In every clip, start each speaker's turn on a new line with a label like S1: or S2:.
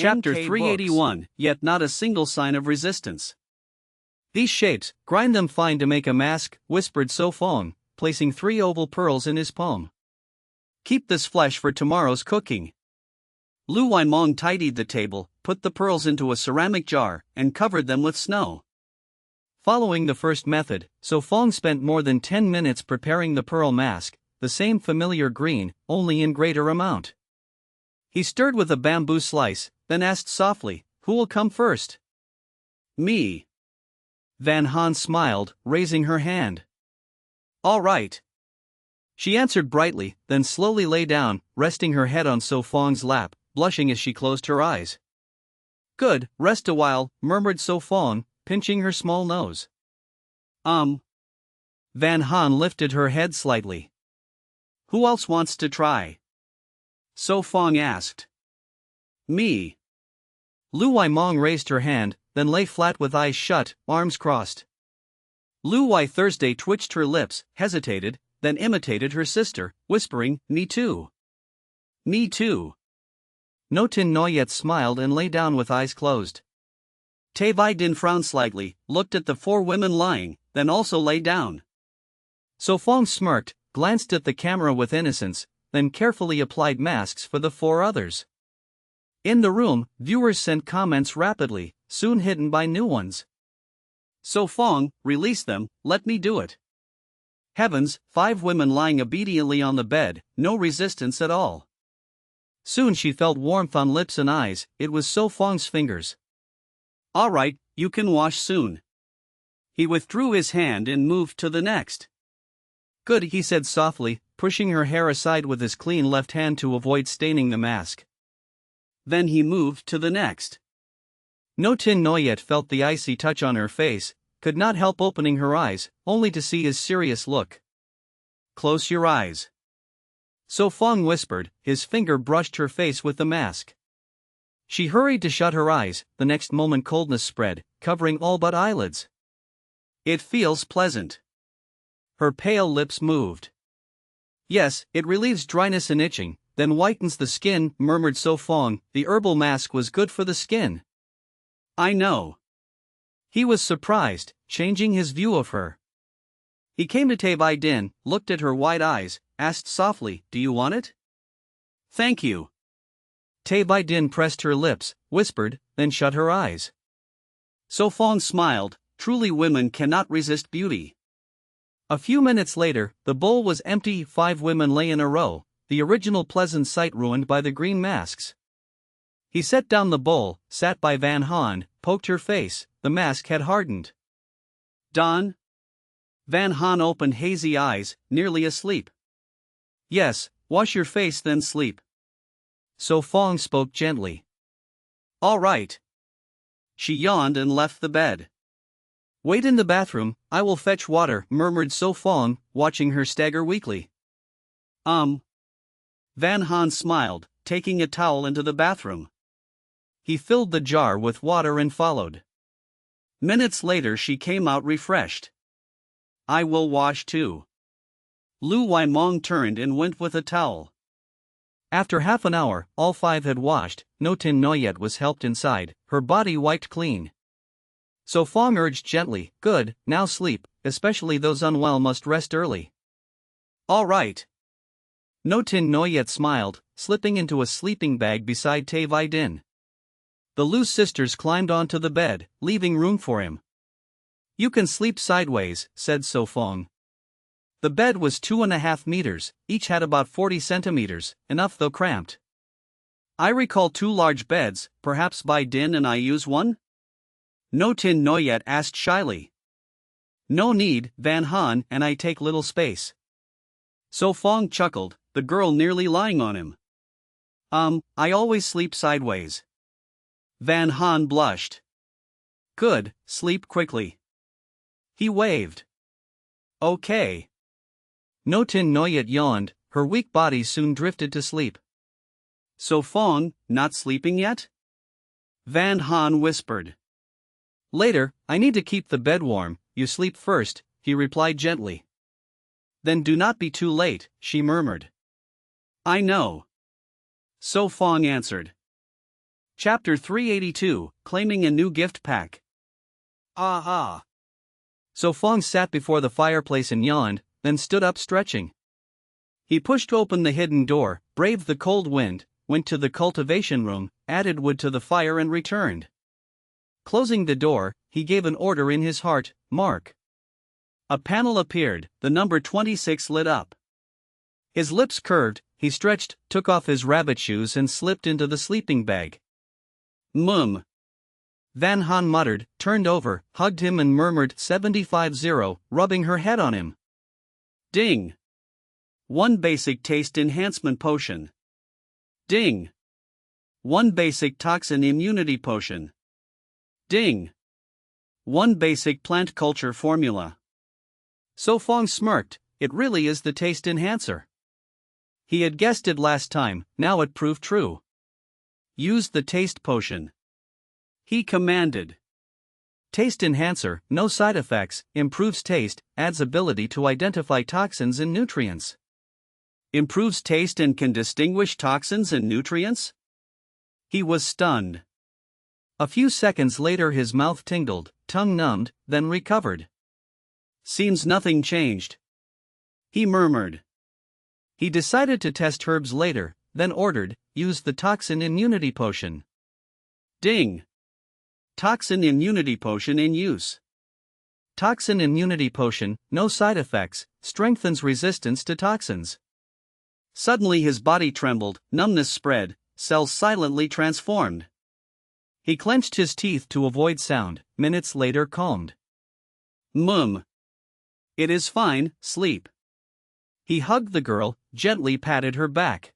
S1: Chapter
S2: NK
S1: 381, Yet not a single sign of resistance.
S2: These shapes, grind them fine to make a mask, whispered So Phong, placing 3 oval pearls in his palm.
S1: Keep this flesh for tomorrow's cooking. Lu Waimong tidied the table, put the pearls into a ceramic jar, and covered them with snow.
S2: Following the first method, So Phong spent more than 10 minutes preparing the pearl mask, the same familiar green, only in greater amount. He stirred with a bamboo slice, then asked softly, "Who will come first?"
S1: "Me."
S2: Van Han smiled, raising her hand.
S1: "All right."
S2: She answered brightly, then slowly lay down, resting her head on So Fong's lap, blushing as she closed her eyes. "Good, rest a while," murmured So Phong, pinching her small nose. Van Han lifted her head slightly.
S1: "Who else wants to try?" So Phong asked. "Me."
S2: Lu Waimong raised her hand, then lay flat with eyes shut, arms crossed.
S1: Lu Wai Thursday twitched her lips, hesitated, then imitated her sister, whispering, "Me too. Me too."
S2: No Tin Noyet smiled and lay down with eyes closed.
S1: Tai Vai Din frowned slightly, looked at the 4 women lying, then also lay down.
S2: So Phong smirked, glanced at the camera with innocence, then carefully applied masks for the 4 others. In the room, viewers sent comments rapidly, soon hidden by new ones.
S1: "So Phong, release them, let me do it." Heavens, 5 women lying obediently on the bed, no resistance at all.
S2: Soon she felt warmth on lips and eyes, it was So Fong's fingers.
S1: "All right, you can wash soon." He withdrew his hand and moved to the next.
S2: "Good," he said softly, pushing her hair aside with his clean left hand to avoid staining the mask.
S1: Then he moved to the next.
S2: No Tin Noyet felt the icy touch on her face, could not help opening her eyes, only to see his serious look.
S1: "Close your eyes."
S2: So Phong whispered, his finger brushed her face with the mask. She hurried to shut her eyes, the next moment coldness spread, covering all but eyelids.
S1: "It feels pleasant."
S2: Her pale lips moved. "Yes, it relieves dryness and itching, then whitens the skin," murmured So Phong. The herbal mask was good for the skin.
S1: "I know."
S2: He was surprised, changing his view of her. He came to Tai Vai Din, looked at her wide eyes, asked softly, "Do you want it?"
S1: "Thank you."
S2: Tai Vai Din pressed her lips, whispered, then shut her eyes.
S1: So Phong smiled, truly women cannot resist beauty.
S2: A few minutes later, the bowl was empty, 5 women lay in a row, the original pleasant sight ruined by the green masks. He set down the bowl, sat by Van Han, poked her face, the mask had hardened.
S1: "Don?" Van Han opened hazy eyes, nearly asleep.
S2: "Yes, wash your face then sleep." So Phong spoke gently.
S1: "All right." She yawned and left the bed.
S2: "Wait in the bathroom, I will fetch water," murmured So Phong, watching her stagger weakly.
S1: Van Han smiled, taking a towel into the bathroom.
S2: He filled the jar with water and followed.
S1: Minutes later she came out refreshed. "I will wash too." Lu Waimong turned and went with a towel.
S2: After half an hour, all 5 had washed. No Tin Noyet was helped inside, her body wiped clean. So Phong urged gently, "Good, now sleep, especially those unwell must rest early."
S1: "All right."
S2: No Tin Noyet smiled, slipping into a sleeping bag beside Tai Vai Din. The Lu sisters climbed onto the bed, leaving room for him. "You can sleep sideways," said So Phong. The bed was 2.5 meters, each had about 40 centimeters, enough though cramped.
S1: "I recall 2 large beds, perhaps Bai Din and I use one?" No Tin Noyet asked shyly. "No need, Van Han and I take little space." So Phong chuckled, the girl nearly lying on him. I always sleep sideways." Van Han blushed. "Good, sleep quickly." He waved. "Okay."
S2: No Tin Noyet yawned, her weak body soon drifted to sleep.
S1: "So Phong, not sleeping yet?" Van Han whispered.
S2: "Later, I need to keep the bed warm, you sleep first," he replied gently.
S1: "Then do not be too late," she murmured. "I know." So Phong answered. Chapter 382, Claiming a New Gift Pack. Ah.
S2: So Phong sat before the fireplace and yawned, then stood up stretching. He pushed open the hidden door, braved the cold wind, went to the cultivation room, added wood to the fire and returned. Closing the door, he gave an order in his heart, "Mark." A panel appeared, the number 26 lit up. His lips curved, he stretched, took off his rabbit shoes and slipped into the sleeping bag.
S1: Mum.
S2: Van Han muttered, turned over, hugged him and murmured 75-0, rubbing her head on him.
S1: Ding. 1 basic taste enhancement potion. Ding. 1 basic toxin immunity potion. Ding. 1 basic plant culture formula.
S2: So Phong smirked, it really is the taste enhancer. He had guessed it last time, now it proved true.
S1: Use the taste potion, he commanded.
S2: Taste enhancer, no side effects, improves taste, adds ability to identify toxins and nutrients.
S1: Improves taste and can distinguish toxins and nutrients? He was stunned.
S2: A few seconds later his mouth tingled, tongue numbed, then recovered.
S1: Seems nothing changed, he murmured.
S2: He decided to test herbs later, then ordered, use the toxin immunity potion.
S1: Ding. Toxin immunity potion in use.
S2: Toxin immunity potion, no side effects, strengthens resistance to toxins.
S1: Suddenly his body trembled, numbness spread, cells silently transformed.
S2: He clenched his teeth to avoid sound, minutes later calmed.
S1: Mum. It is fine, sleep.
S2: He hugged the girl, gently patted her back.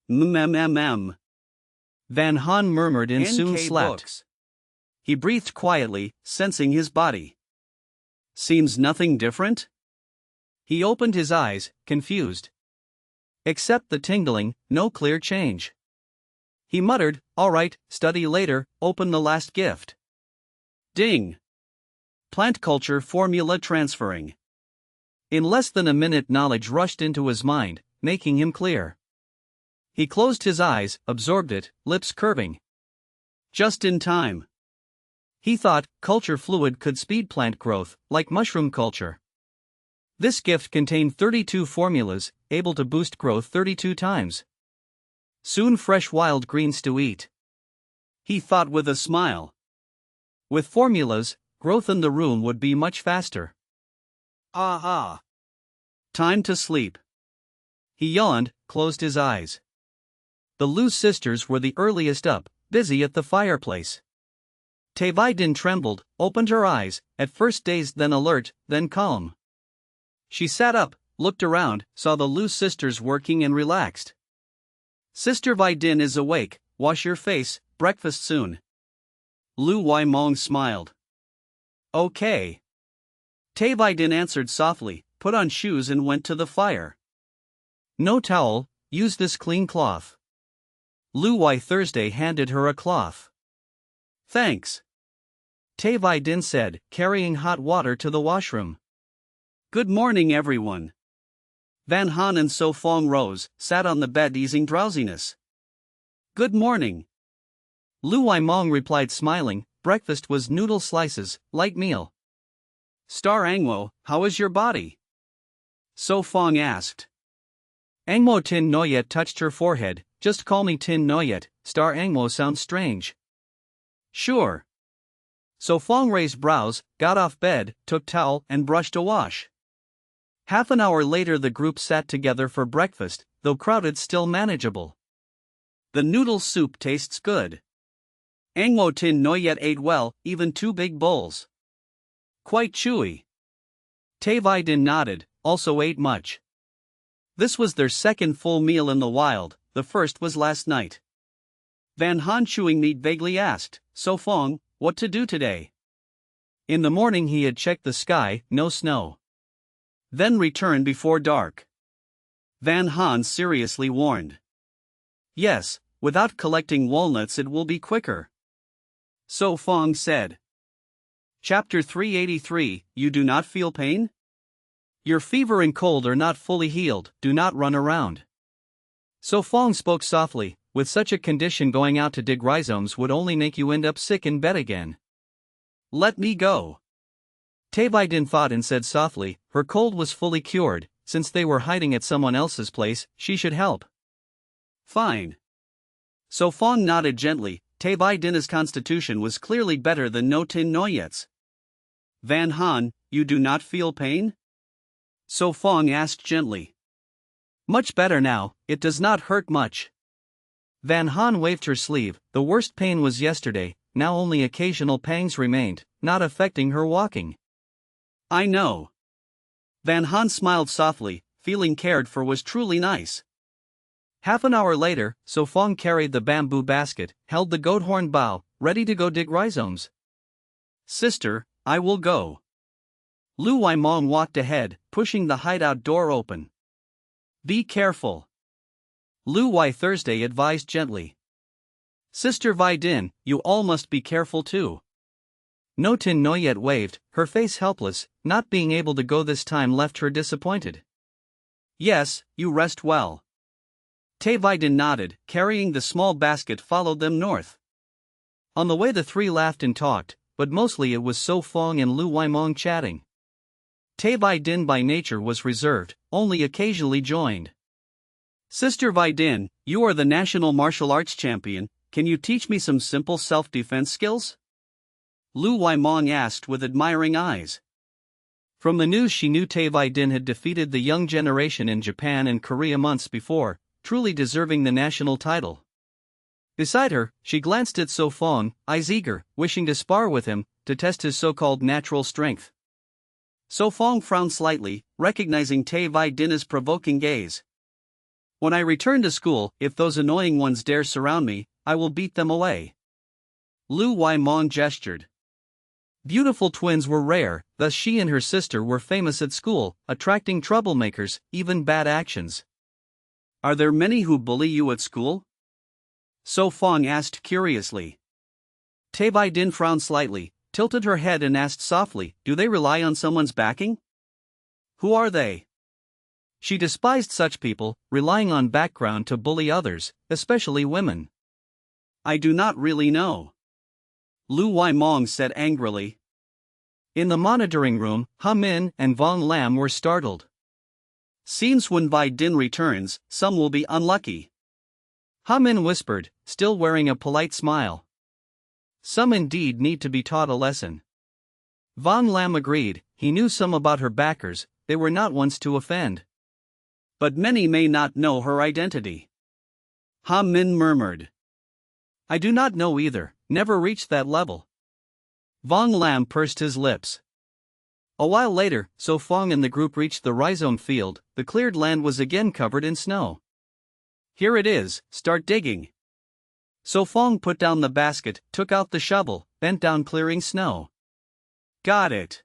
S1: Mm.
S2: Van Han murmured and soon slept.
S1: Books.
S2: He breathed quietly,
S1: sensing his body. Seems nothing different?
S2: He opened his eyes, confused. Except the tingling, no clear change. He muttered, all right, study later, open the last gift.
S1: Ding. Plant culture formula transferring.
S2: In less than a minute knowledge rushed into his mind, making him clear. He closed his eyes, absorbed it, lips curving.
S1: Just in time.
S2: He thought culture fluid could speed plant growth, like mushroom culture. This gift contained 32 formulas, able to boost growth 32 times. Soon fresh wild greens to eat.
S1: He thought with a smile.
S2: With formulas, growth in the room would be much faster.
S1: Time to sleep.
S2: He yawned, closed his eyes. The Lu sisters were the earliest up, busy at the fireplace. Taevaidin trembled, opened her eyes, at first dazed then alert, then calm. She sat up, looked around, saw the Lu sisters working and relaxed.
S1: Sister Vaidin is awake, wash your face, breakfast soon. Lu Waimong smiled. Okay. Taevaidin answered softly, put on shoes and went to the fire.
S2: No towel, use this clean cloth. Lu Wai Thursday handed her a cloth.
S1: Thanks.
S2: Taevaidin said, carrying hot water to the washroom.
S1: Good morning everyone. Van Han and So Phong rose, sat on the bed easing drowsiness. Good morning.
S2: Lu Waimong replied smiling, breakfast was noodle slices, light meal.
S1: Star Angmo, how is your body? So Phong asked.
S2: Angmo Tin Noyet touched her forehead, just call me Tin Noyet, Star Angmo sounds strange.
S1: Sure.
S2: So Phong raised brows, got off bed, took towel and brushed a wash. Half an hour later the group sat together for breakfast, though crowded still manageable.
S1: The noodle soup tastes good. Angmo Tin Noyet ate well, even 2 big bowls. Quite chewy.
S2: Taevaidin nodded, also ate much.
S1: This was their second full meal in the wild, the first was last night. Van Han chewing meat vaguely asked, So Phong, what to do today?
S2: In the morning he had checked the sky, no snow.
S1: Then return before dark. Van Han seriously warned. Yes, without collecting walnuts it will be quicker. So Phong said. Chapter 383, You do not feel pain?
S2: Your fever and cold are not fully healed, do not run around. So Phong spoke softly, with such a condition going out to dig rhizomes would only make you end up sick in bed again.
S1: Let me go.
S2: Taevaidin thought and said softly, her cold was fully cured, since they were hiding at someone else's place, she should help.
S1: Fine. So Phong nodded gently. Taevaidin's constitution was clearly better than No Tin Noyet's. Van Han, you do not feel pain? So Phong asked gently.
S2: Much better now, it does not hurt much. Van Han waved her sleeve. The worst pain was yesterday, now only occasional pangs remained, not affecting her walking.
S1: I know. Van Han smiled softly, feeling cared for was truly nice.
S2: Half an hour later, So Phong carried the bamboo basket, held the goat horn bough, ready to go dig rhizomes.
S1: Sister, I will go. Lu Waimong walked ahead, pushing the hideout door open. Be careful. Lu Wai Thursday advised gently. Sister Vaidin, you all must be careful too.
S2: No Tin Noyet waved, her face helpless, not being able to go this time left her disappointed.
S1: Yes, you rest well. Taevaidin nodded, carrying the small basket followed them north.
S2: On the way the three laughed and talked, but mostly it was So Phong and Lu Waimong chatting. Taevaidin by nature was reserved, only occasionally joined.
S1: Sister Vaidin, you are the national martial arts champion, can you teach me some simple self-defense skills? Lu Waimong asked with admiring eyes.
S2: From the news she knew Taevaidin had defeated the young generation in Japan and Korea months before, truly deserving the national title. Beside her, she glanced at So Phong, eyes eager, wishing to spar with him, to test his so-called natural strength.
S1: So Phong frowned slightly, recognizing Taevaidin's provoking gaze. When I return to school, if those annoying ones dare surround me, I will beat them away. Lu Waimong gestured.
S2: Beautiful twins were rare, thus she and her sister were famous at school, attracting troublemakers, even bad actions.
S1: Are there many who bully you at school? So Phong asked curiously. Taevaidin frowned slightly, tilted her head and asked softly, do they rely on someone's backing? Who are they?
S2: She despised such people, relying on background to bully others, especially women.
S1: I do not really know. Lu Waimong said angrily.
S2: In the monitoring room, Ha Min and Vong Lam were startled.
S1: Seems when Vaidin returns, some will be unlucky.
S2: Ha Min whispered, still wearing a polite smile. Some indeed need to be taught a lesson. Vong Lam agreed, he knew some about her backers, they were not ones to offend.
S1: But many may not know her identity. Ha Min murmured.
S2: I do not know either, never reached that level. Vong Lam pursed his lips. A while later, So Phong and the group reached the rhizome field. The cleared land was again covered in snow.
S1: Here it is, start digging. So Phong put down the basket, took out the shovel, bent down clearing snow. Got it.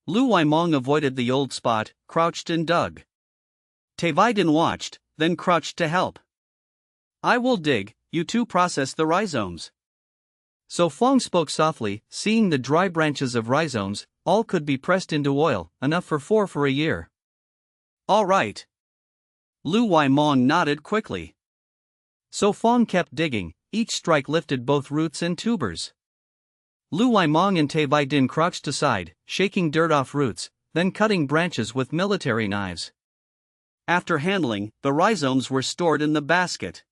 S1: Lu Waimong avoided the old spot, crouched and dug. Taevaidin watched, then crouched to help. I will dig, you two process the rhizomes.
S2: So Phong spoke softly, seeing the dry branches of rhizomes, all could be pressed into oil, enough for 4 for a year.
S1: All right. Lu Waimong nodded quickly.
S2: So Phong kept digging, each strike lifted both roots and tubers. Lu Waimong and Taevaidin crouched aside, shaking dirt off roots, then cutting branches with military knives.
S1: After handling, the rhizomes were stored in the basket.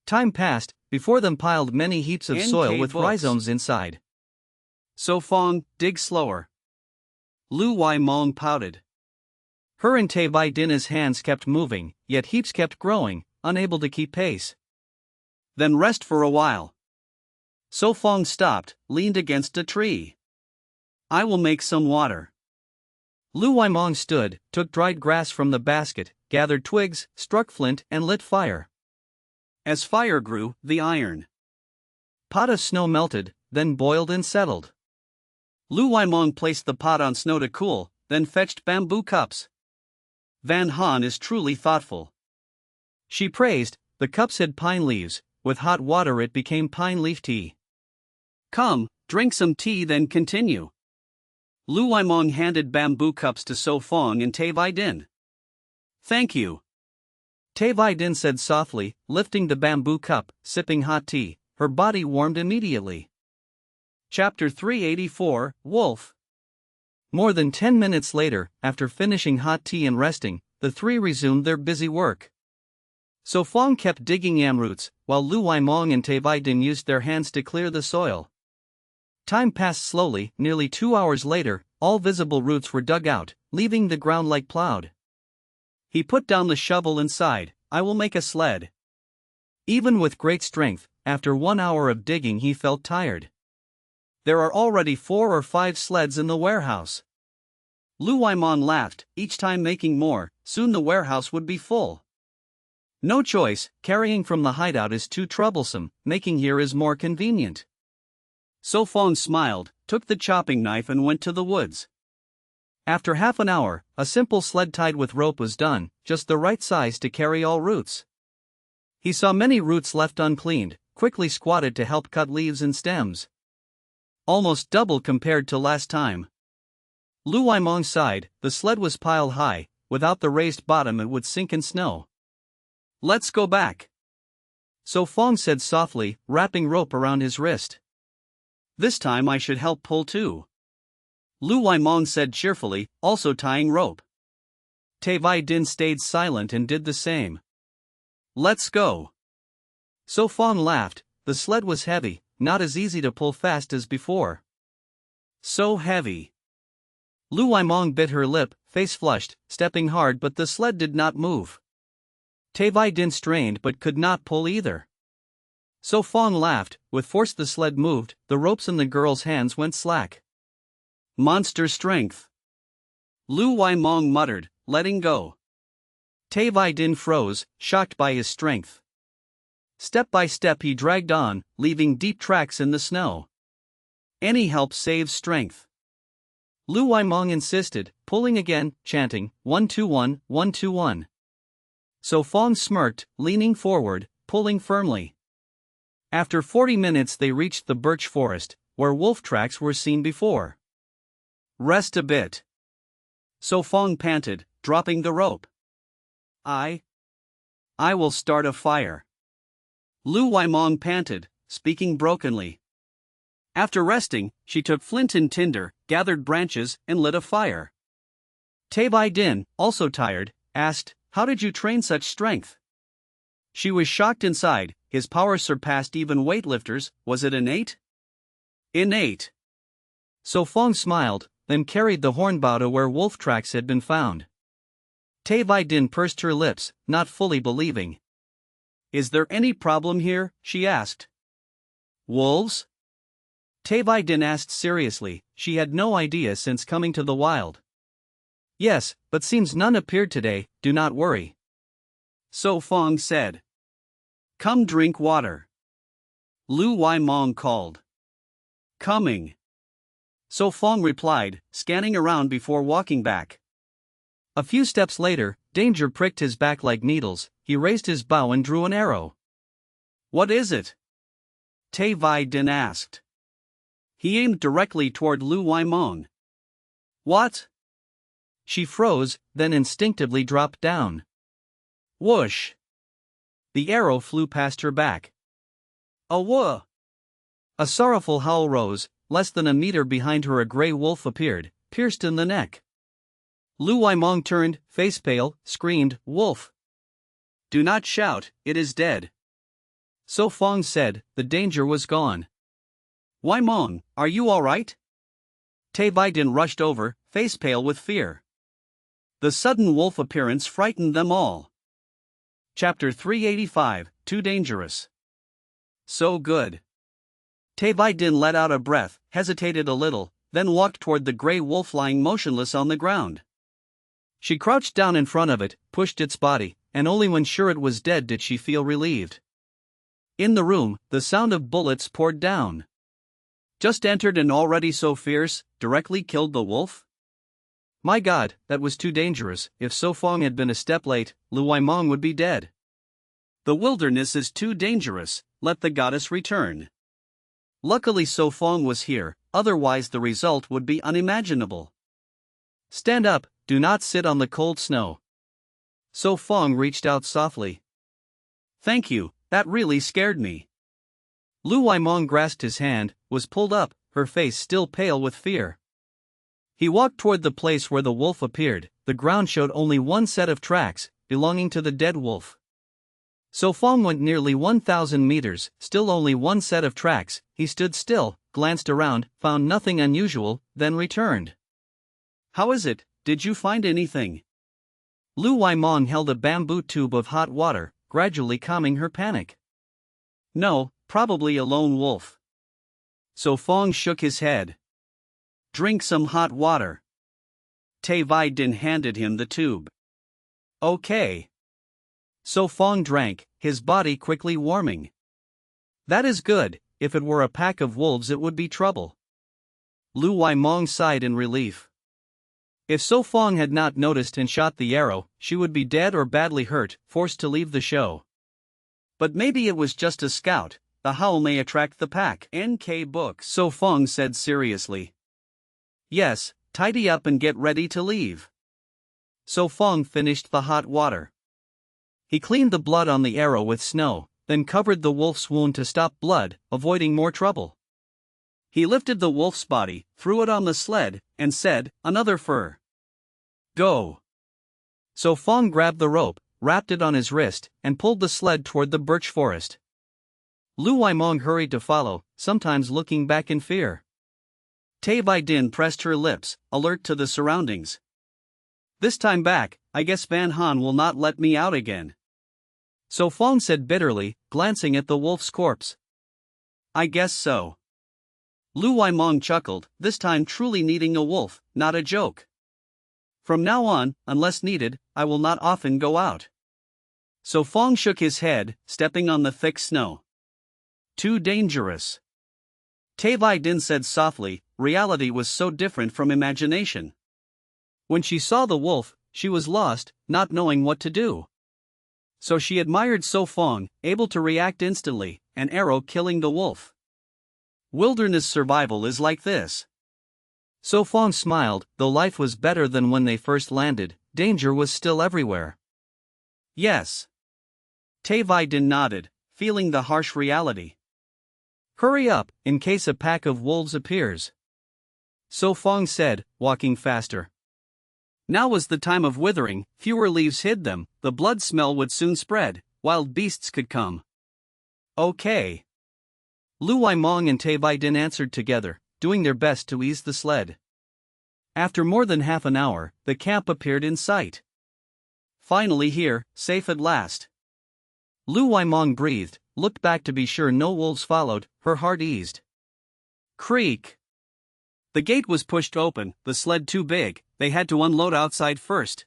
S2: Time passed, before them piled many heaps of soil with
S1: books.
S2: Rhizomes inside.
S1: So Phong, dig slower. Lu Waimong pouted.
S2: Her and Taevaidin's hands kept moving, yet heaps kept growing, unable to keep pace.
S1: Then rest for a while. So Phong stopped, leaned against a tree. I will make some water.
S2: Lu Waimong stood, took dried grass from the basket, gathered twigs, struck flint and lit fire.
S1: As fire grew, the iron
S2: pot of snow melted, then boiled and settled.
S1: Lu Waimong placed the pot on snow to cool, then fetched bamboo cups. Van Han is truly thoughtful.
S2: She praised, the cups had pine leaves, with hot water it became pine leaf tea.
S1: Come, drink some tea then continue. Lu Waimong handed bamboo cups to So Phong and Taevaidin. Thank you.
S2: Te Vai Din said softly, lifting the bamboo cup, sipping hot tea. Her body warmed immediately.
S1: Chapter 384, Wolf.
S2: More than 10 minutes later, after finishing hot tea and resting, the three resumed their busy work. So Phong kept digging yam roots, while Lu Waimong and Te Vai Din used their hands to clear the soil. Time passed slowly. Nearly 2 hours later, all visible roots were dug out, leaving the ground like plowed.
S1: He put down the shovel and sighed, "I will make a sled."
S2: Even with great strength, after 1 hour of digging he felt tired.
S1: There are already 4 or 5 sleds in the warehouse. Lu Waimong laughed, each time making more. Soon the warehouse would be full.
S2: No choice, carrying from the hideout is too troublesome, making here is more convenient.
S1: So Phong smiled, took the chopping knife and went to the woods.
S2: After half an hour, a simple sled tied with rope was done, just the right size to carry all roots. He saw many roots left uncleaned, quickly squatted to help cut leaves and stems.
S1: Almost double compared to last time.
S2: Lu Waimong sighed. The sled was piled high, without the raised bottom it would sink in snow.
S1: "Let's go back."
S2: So Phong said softly, wrapping rope around his wrist.
S1: "This time I should help pull too." Lu Waimong said cheerfully, also tying rope.
S2: Te Vai Din stayed silent and did the same.
S1: "Let's go."
S2: So Phong laughed. The sled was heavy, not as easy to pull fast as before.
S1: So heavy.
S2: Lu Waimong bit her lip, face flushed, stepping hard, but the sled did not move. Te Vai Din strained but could not pull either. So Phong laughed. With force the sled moved. The ropes in the girl's hands went slack.
S1: "Monster strength," Lu Waimong muttered, letting go.
S2: Te Vai Din froze, shocked by his strength. Step by step he dragged on, leaving deep tracks in the snow.
S1: "Any help saves strength."
S2: Lu Waimong insisted, pulling again, chanting, 121, 121. So Phong smirked, leaning forward, pulling firmly. After 40 minutes they reached the birch forest, where wolf tracks were seen before.
S1: "Rest a bit." So Phong panted, dropping the rope. I will start a fire." Lu Waimong panted, speaking brokenly. After resting, she took flint and tinder, gathered branches, and lit a fire.
S2: Te Vai Din, also tired, asked, "How did you train such strength?"
S1: She was shocked inside. His power surpassed even weightlifters. Was it innate? Innate.
S2: So Phong smiled, then carried the hornbow to where wolf tracks had been found. Te Vai Din pursed her lips, not fully believing.
S1: "Is there any problem here?" she asked. "Wolves?"
S2: Te Vai Din asked seriously. She had no idea since coming to the wild. "Yes, but seems none appeared today, do not worry."
S1: So Phong said. "Come drink water." Lu Waimong called. "Coming." So Phong replied, scanning around before walking back.
S2: A few steps later, danger pricked his back like needles. He raised his bow and drew an arrow.
S1: "What is it?" Te Vai Din asked. He aimed directly toward Lu Waimong. "What?"
S2: She froze, then instinctively dropped down.
S1: Whoosh!
S2: The arrow flew past her back.
S1: Awooh!
S2: A sorrowful howl rose. Less than a meter behind her a gray wolf appeared, pierced in the neck. Lu Waimong turned, face pale, screamed, "Wolf!
S1: Do not shout, it is dead."
S2: So Phong said, the danger was gone.
S1: "Waimong, are you all right?"
S2: Te Vai Din rushed over, face pale with fear.
S1: The sudden wolf appearance frightened them all. Chapter 385, Too Dangerous. So good. Te Vai Din let out a breath, hesitated a little, then walked toward the gray wolf lying motionless on the ground.
S2: She crouched down in front of it, pushed its body, and only when sure it was dead did she feel relieved. In the room, the sound of bullets poured down.
S1: Just entered and already so fierce, directly killed the wolf?
S2: My God, that was too dangerous. If So Phong had been a step late, Lu Waimong would be dead.
S1: The wilderness is too dangerous, let the goddess return. Luckily So Phong was here, otherwise the result would be unimaginable.
S2: Stand up, do not sit on the cold snow.
S1: So Phong reached out softly. Thank you, that really scared me.
S2: Lu Waimong grasped his hand, was pulled up, her face still pale with fear. He walked toward the place where the wolf appeared. The ground showed only one set of tracks, belonging to the dead wolf. So Phong went nearly 1,000 meters, still only one set of tracks. He stood still, glanced around, found nothing unusual, then returned.
S1: How is it, did you find anything?
S2: Lu Waimong held a bamboo tube of hot water, gradually calming her panic.
S1: No, probably a lone wolf. So Phong shook his head. Drink some hot water. Tai Vai Din handed him the tube. Okay.
S2: So Phong drank, his body quickly warming. That is good, if it were a pack of wolves it would be trouble. Lu Waimong sighed in relief. If So Phong had not noticed and shot the arrow, she would be dead or badly hurt, forced to leave the show.
S1: But maybe it was just a scout, the howl may attract the pack. NK books, So Phong said seriously. Yes, tidy up and get ready to leave.
S2: So Phong finished the hot water. He cleaned the blood on the arrow with snow, then covered the wolf's wound to stop blood, avoiding more trouble.
S1: He lifted the wolf's body, threw it on the sled, and said, another fur. Go.
S2: So Phong grabbed the rope, wrapped it on his wrist, and pulled the sled toward the birch forest. Lu Waimong hurried to follow, sometimes looking back in fear.
S1: Tai Vai Din pressed her lips, alert to the surroundings. This time back, I guess Van Han will not let me out again.
S2: So Phong said bitterly, glancing at the wolf's corpse.
S1: I guess so. Lu Waimong chuckled, this time truly needing a wolf, not a joke. From now on, unless needed, I will not often go out. So Phong shook his head, stepping on the thick snow. Too dangerous. Tai Vai Din said softly, reality was so different from imagination.
S2: When she saw the wolf, she was lost, not knowing what to do.
S1: So she admired So Phong, able to react instantly, an arrow killing the wolf. Wilderness survival is like this.
S2: So Phong smiled, though life was better than when they first landed, danger was still everywhere.
S1: Yes. Tai Vai Din nodded, feeling the harsh reality.
S2: Hurry up, in case a pack of wolves appears. So Phong said, walking faster.
S1: Now was the time of withering, fewer leaves hid them, the blood smell would soon spread, wild beasts could come. Okay.
S2: Lu Waimong and Tai Vai Din answered together, doing their best to ease the sled. After more than half an hour, the camp appeared in sight.
S1: Finally here, safe at last.
S2: Lu Waimong breathed, looked back to be sure no wolves followed, her heart eased.
S1: Creak. The gate was pushed open, the sled too big, they had to unload outside first.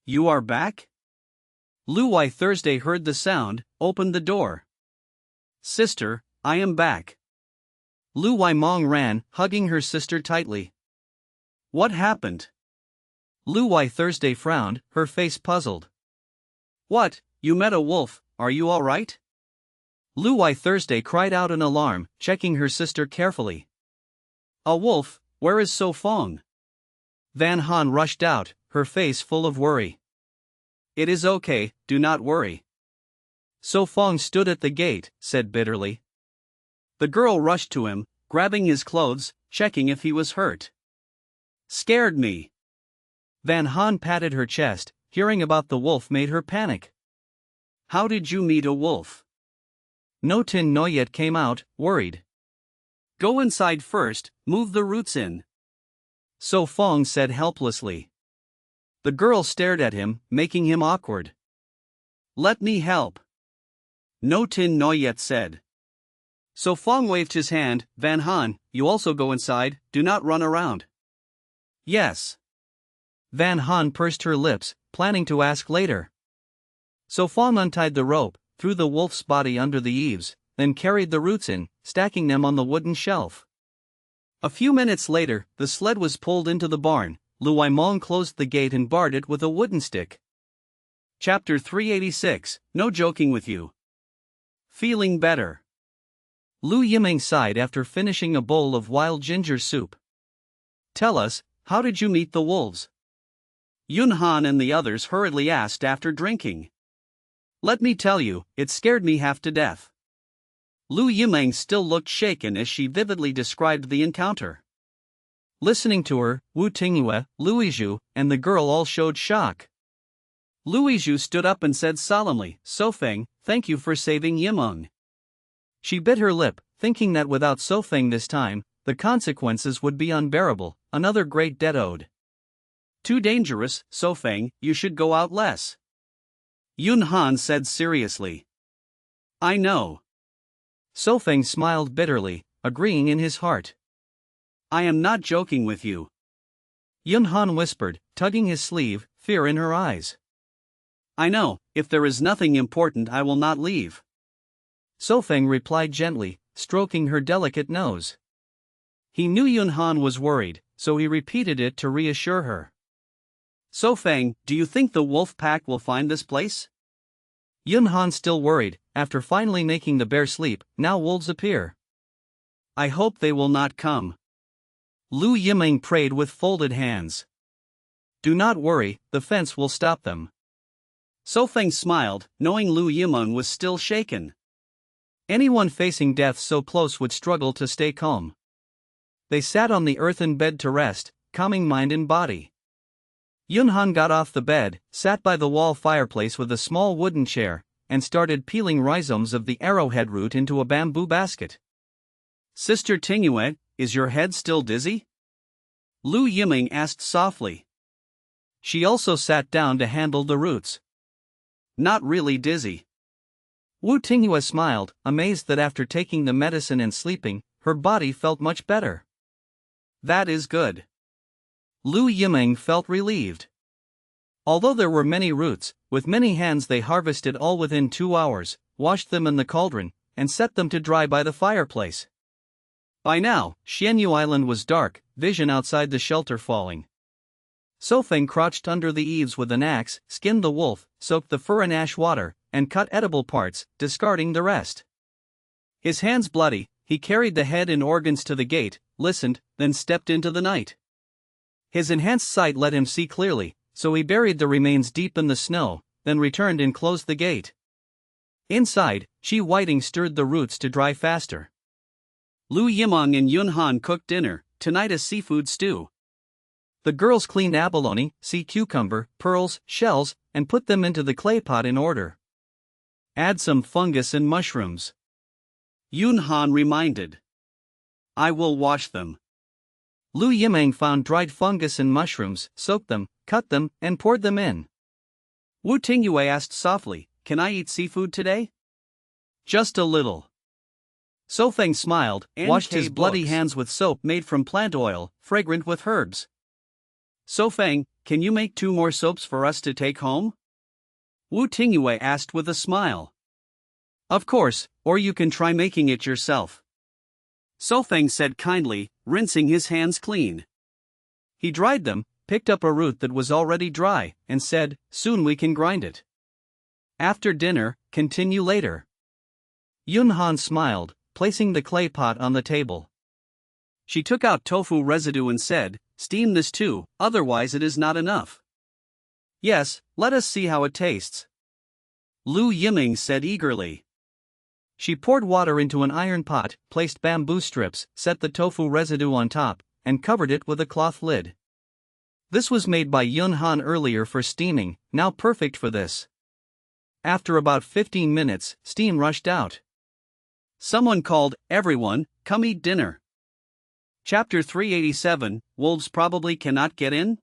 S1: You are back?
S2: Lu Wai Thursday heard the sound, opened the door.
S1: Sister, I am back.
S2: Lu Waimong ran, hugging her sister tightly.
S1: What happened?
S2: Lu Wai Thursday frowned, her face puzzled.
S1: What, you met a wolf, are you all right?
S2: Lu Wai Thursday cried out in alarm, checking her sister carefully.
S1: A wolf, where is So Phong?
S2: Van Han rushed out, her face full of worry.
S1: It is okay, do not worry.
S2: So Phong stood at the gate, said bitterly.
S1: The girl rushed to him, grabbing his clothes, checking if he was hurt. Scared me.
S2: Van Han patted her chest, hearing about the wolf made her panic.
S1: How did you meet a wolf?
S2: No Tin Noyet came out, worried.
S1: Go inside first, move the roots in.
S2: So Phong said helplessly. The girl stared at him, making him awkward.
S1: Let me help. No Tin Noyet said. So Phong waved his hand, Van Han, you also go inside, do not run around. Yes.
S2: Van Han pursed her lips, planning to ask later. So Phong untied the rope, threw the wolf's body under the eaves, then carried the roots in, stacking them on the wooden shelf.
S1: A few minutes later, the sled was pulled into the barn. Lu Waimong closed the gate and barred it with a wooden stick. Chapter 386, No Joking with You. Feeling better.
S2: Lu Yiming sighed after finishing a bowl of wild ginger soup.
S1: Tell us, how did you meet the wolves? Yun Han and the others hurriedly asked after drinking. Let me tell you, it scared me half to death. Lu Yimeng still looked shaken as she vividly described the encounter. Listening to her, Wu Tingyue, Luizhu, and the girl all showed shock. Luizhu stood up and said solemnly, Sofeng, thank you for saving Yimeng. She bit her lip, thinking that without Sofeng this time, the consequences would be unbearable, another great debt owed. Too dangerous, Sofeng, you should go out less. Yun Han said seriously. I know. Sofeng smiled bitterly, agreeing in his heart. I am not joking with you. Yun Han whispered, tugging his sleeve, fear in her eyes. I know, if there is nothing important I will not leave. Sofeng replied gently, stroking her delicate nose. He knew Yun Han was worried, so he repeated it to reassure her. Sofeng, do you think the wolf pack will find this place? Yun Han still worried, after finally making the bear sleep, now wolves appear. I hope they will not come. Lu Yimeng prayed with folded hands. Do not worry, the fence will stop them. Sofeng smiled, knowing Lu Yimeng was still shaken. Anyone facing death so close would struggle to stay calm. They sat on the earthen bed to rest, calming mind and body. Yun Han got off the bed, sat by the wall fireplace with a small wooden chair, and started peeling rhizomes of the arrowhead root into a bamboo basket. Sister Tingyue, is your head still dizzy? Lu Yimeng asked softly. She also sat down to handle the roots. Not really dizzy. Wu Tingyue smiled, amazed that after taking the medicine and sleeping, her body felt much better. That is good. Lu Yimeng felt relieved. Although there were many roots, with many hands they harvested all within 2 hours, washed them in the cauldron, and set them to dry by the fireplace. By now, Xianyu Island was dark, vision outside the shelter falling. Sofeng crouched under the eaves with an axe, skinned the wolf, soaked the fur in ash water, and cut edible parts, discarding the rest. His hands bloody, he carried the head and organs to the gate, listened, then stepped into the night. His enhanced sight let him see clearly, so he buried the remains deep in the snow, then returned and closed the gate. Inside, Chi Whiting stirred the roots to dry faster. Lu Yimeng and Yun Han cooked dinner, tonight a seafood stew. The girls cleaned abalone, sea cucumber, pearls, shells, and put them into the clay pot in order. Add some fungus and mushrooms. Yun Han reminded. I will wash them. Lu Yimeng found dried fungus and mushrooms, soaked them, cut them, and poured them in. Wu Tingyue asked softly, Can I eat seafood today? Just a little. Sofeng smiled, washed his bloody hands with soap made from plant oil, fragrant with herbs. Sofeng, can you make 2 more soaps for us to take home? Wu Tingyue asked with a smile. Of course, or you can try making it yourself. Sofeng said kindly, rinsing his hands clean. He dried them, picked up a root that was already dry, and said, Soon we can grind it. After dinner, continue later. Yun Han smiled, placing the clay pot on the table. She took out tofu residue and said, Steam this too, otherwise it is not enough. Yes, let us see how it tastes. Lu Yimeng said eagerly. She poured water into an iron pot, placed bamboo strips, set the tofu residue on top, and covered it with a cloth lid. This was made by Yun Han earlier for steaming, now perfect for this. After about 15 minutes, steam rushed out. Someone called, Everyone, come eat dinner. Chapter 387, Wolves probably cannot get in?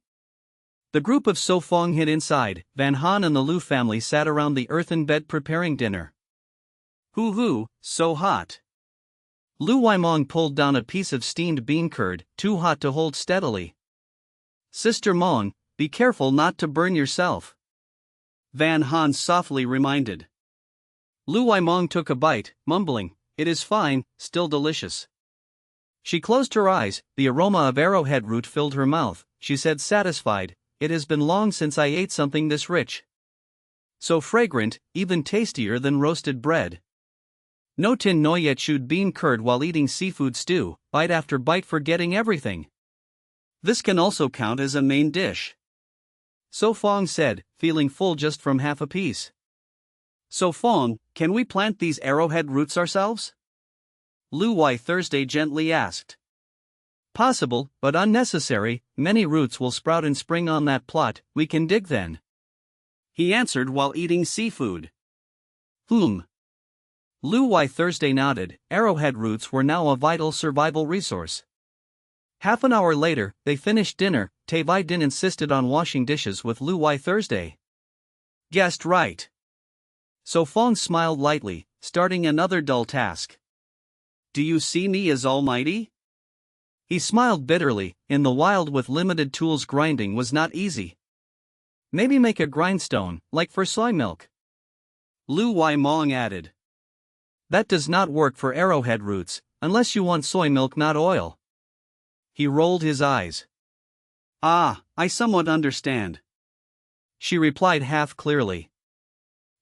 S1: The group of Sofeng hid inside. Van Han and the Lu family sat around the earthen bed preparing dinner. Hoo, so hot. Lu Waimong pulled down a piece of steamed bean curd, too hot to hold steadily. Sister Mong, be careful not to burn yourself. Van Han softly reminded. Lu Waimong took a bite, mumbling, It is fine, still delicious. She closed her eyes, the aroma of arrowhead root filled her mouth. She said satisfied, It has been long since I ate something this rich. So fragrant, even tastier than roasted bread. No Tin Noyet chewed bean curd while eating seafood stew, bite after bite forgetting everything. This can also count as a main dish.
S2: So Phong said, feeling full just from half a piece.
S1: So Phong, can we plant these arrowhead roots ourselves? Lu Wai Thursday gently asked.
S2: Possible, but unnecessary. Many roots will sprout in spring on that plot, we can dig then.
S1: He answered while eating seafood.
S2: Lu Wai Thursday nodded. Arrowhead roots were now a vital survival resource. Half an hour later, they finished dinner. Tai Vai Din insisted on washing dishes with Lu Wai Thursday.
S1: Guessed right.
S2: So Phong smiled lightly, starting another dull task.
S1: Do you see me as almighty?
S2: He smiled bitterly. In the wild with limited tools, grinding was not easy. Maybe make a grindstone, like for soy milk.
S1: Lu Wai Mong added.
S2: That does not work for arrowhead roots, unless you want soy milk, not oil.
S1: He rolled his eyes. Ah, I somewhat understand.
S2: She replied half clearly.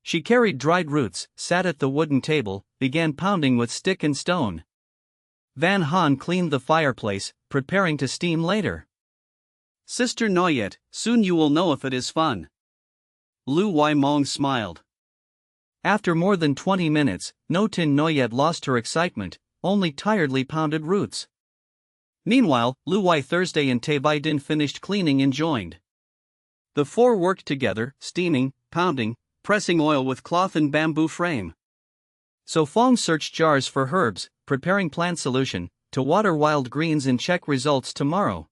S2: She carried dried roots, sat at the wooden table, began pounding with stick and stone. Van Han cleaned the fireplace, preparing to steam later.
S1: Sister Noyet, soon you will know if it is fun. Lu Wai Mong smiled.
S2: After more than 20 minutes, No Tin Noyet lost her excitement, only tiredly pounded roots. Meanwhile, Lu Wai Thursday and Tai Vai Din finished cleaning and joined.
S1: The four worked together, steaming, pounding, pressing oil with cloth and bamboo frame.
S2: So Phong searched jars for herbs, preparing plant solution, to water wild greens and check results tomorrow.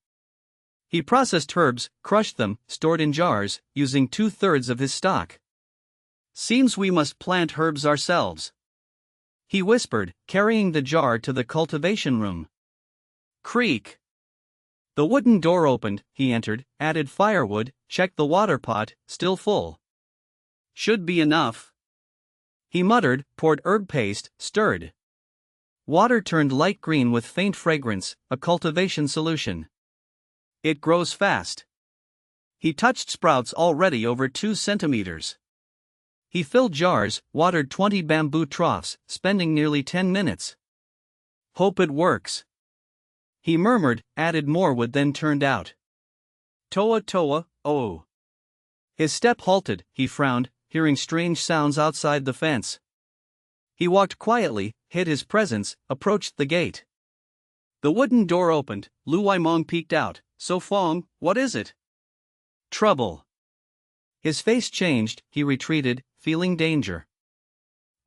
S2: He processed herbs, crushed them, stored in jars, using 2/3 of his stock.
S1: Seems we must plant herbs ourselves,
S2: he whispered, carrying the jar to the cultivation room.
S1: Creak.
S2: The wooden door opened, he entered, added firewood, checked the water pot, still full.
S1: Should be enough.
S2: He muttered, poured herb paste, stirred. Water turned light green with faint fragrance, a cultivation solution.
S1: It grows fast. He touched sprouts already over 2 centimeters.
S2: He filled jars, watered 20 bamboo troughs, spending nearly 10 minutes.
S1: Hope it works.
S2: He murmured, added more wood, then turned out.
S1: Toa, oh.
S2: His step halted, he frowned, hearing strange sounds outside the fence. He walked quietly, hid his presence, approached the gate.
S1: The wooden door opened, Lu Wai Mong peeked out. So Phong, what is it?
S2: Trouble. His face changed, he retreated, feeling danger.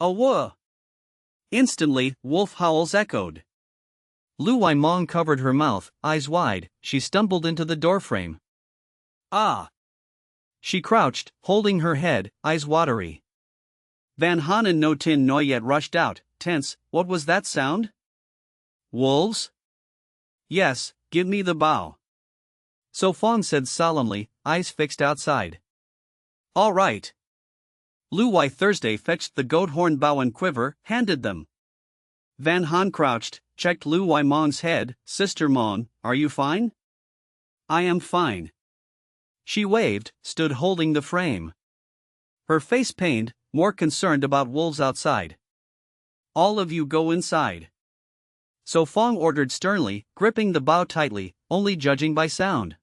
S1: A whoa! Instantly, wolf howls echoed.
S2: Lu Wai Mong covered her mouth, eyes wide. She stumbled into the doorframe.
S1: Ah!
S2: She crouched, holding her head, eyes watery.
S1: Van Han and No Tin Noyet rushed out, tense. What was that sound? Wolves? Yes, give me the bow.
S2: So Phong said solemnly, eyes fixed outside.
S1: All right. Lu Wai Thursday fetched the goat horn bow and quiver, handed them. Van Han crouched, checked Lu Wai Mong's head. Sister Mong, are you fine? I am fine.
S2: She waved, stood holding the frame. Her face pained, more concerned about wolves outside.
S1: All of you go inside.
S2: So Phong ordered sternly, gripping the bow tightly, only judging by sound.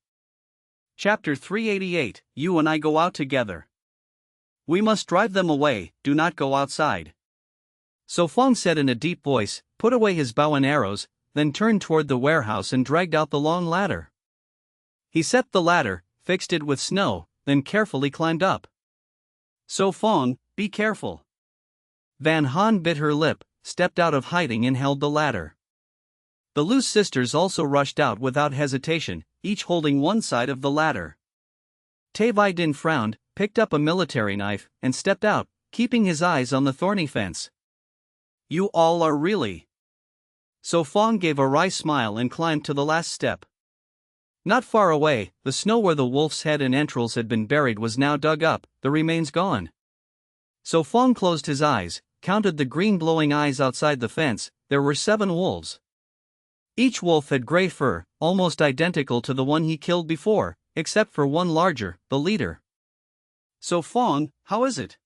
S1: Chapter 388, You and I go out together. We must drive them away, do not go outside.
S2: So Phong said in a deep voice, put away his bow and arrows, then turned toward the warehouse and dragged out the long ladder. He set the ladder, fixed it with snow, then carefully climbed up.
S1: So Phong, be careful.
S2: Van Han bit her lip, stepped out of hiding and held the ladder. The Lu sisters also rushed out without hesitation, each holding one side of the ladder. Tai Vai Din frowned, picked up a military knife, and stepped out, keeping his eyes on the thorny fence.
S1: You all are really.
S2: So Phong gave a wry smile and climbed to the last step. Not far away, the snow where the wolf's head and entrails had been buried was now dug up, the remains gone. So Phong closed his eyes, counted the green glowing eyes outside the fence. There were 7 wolves. Each wolf had gray fur, almost identical to the one he killed before, except for one larger, the leader.
S1: So Phong, how is it?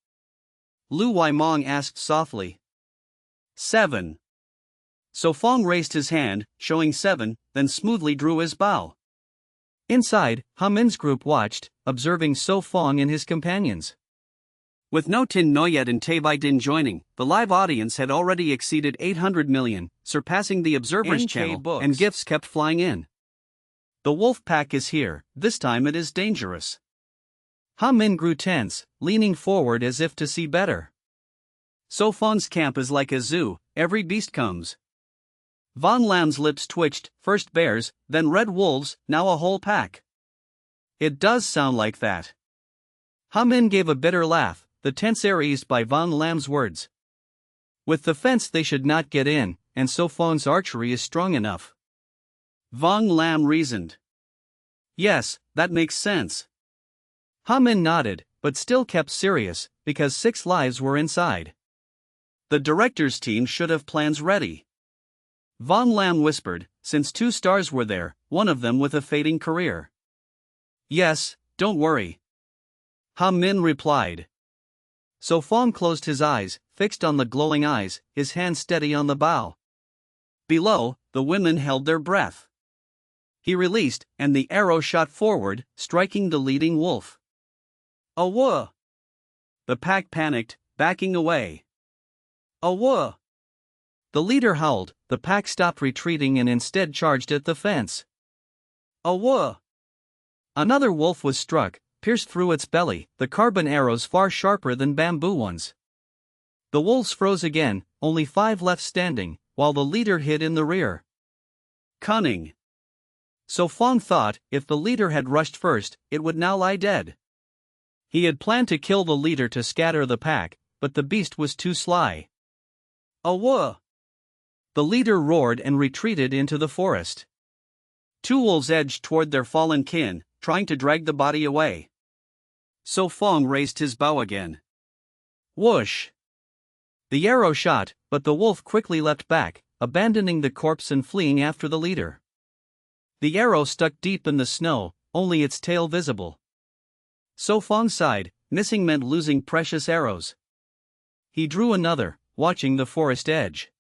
S1: Lu Wai Mong asked softly. 7. So Phong raised his hand, showing 7, then smoothly drew his bow.
S2: Inside, Ha Min's group watched, observing So Phong and his companions.
S1: With No Tin Noyet and Tay Vai Din joining, the live audience had already exceeded 800 million, surpassing the observers
S2: NK
S1: channel,
S2: books.
S1: and gifts kept flying in. The wolf pack is here, this time it is dangerous.
S2: Ha Min grew tense, leaning forward as if to see better.
S1: So Phong's camp is like a zoo, every beast comes. Von Lam's lips twitched, first bears, then red wolves, now a whole pack. It does sound like that.
S2: Ha Min gave a bitter laugh, the tense air eased by Von Lam's words. With the fence they should not get in, and So Phong's archery is strong enough.
S1: Von Lam reasoned. Yes, that makes sense.
S2: Ha Min nodded, but still kept serious, because 6 lives were inside.
S1: The director's team should have plans ready. Von Lam whispered, since 2 stars were there, one of them with a fading career. Yes, don't worry. Ha Min replied.
S2: So Phong closed his eyes, fixed on the glowing eyes, his hand steady on the bow.
S1: Below, the women held their breath. He released, and the arrow shot forward, striking the leading wolf. Awah! The pack panicked, backing away. Awah!
S2: The leader howled, the pack stopped retreating and instead charged at the fence.
S1: Awah!
S2: Another wolf was struck, pierced through its belly, the carbon arrows far sharper than bamboo ones. The wolves froze again, only 5 left standing, while the leader hid in the rear.
S1: Cunning.
S2: So Phong thought, if the leader had rushed first, it would now lie dead. He had planned to kill the leader to scatter the pack, but the beast was too sly.
S1: Awah!
S2: The leader roared and retreated into the forest.
S1: 2 wolves edged toward their fallen kin, trying to drag the body away. So Phong raised his bow again. Whoosh!
S2: The arrow shot, but the wolf quickly leapt back, abandoning the corpse and fleeing after the leader. The arrow stuck deep in the snow, only its tail visible. So Phong sighed, missing meant losing precious arrows. He drew another, watching the forest edge.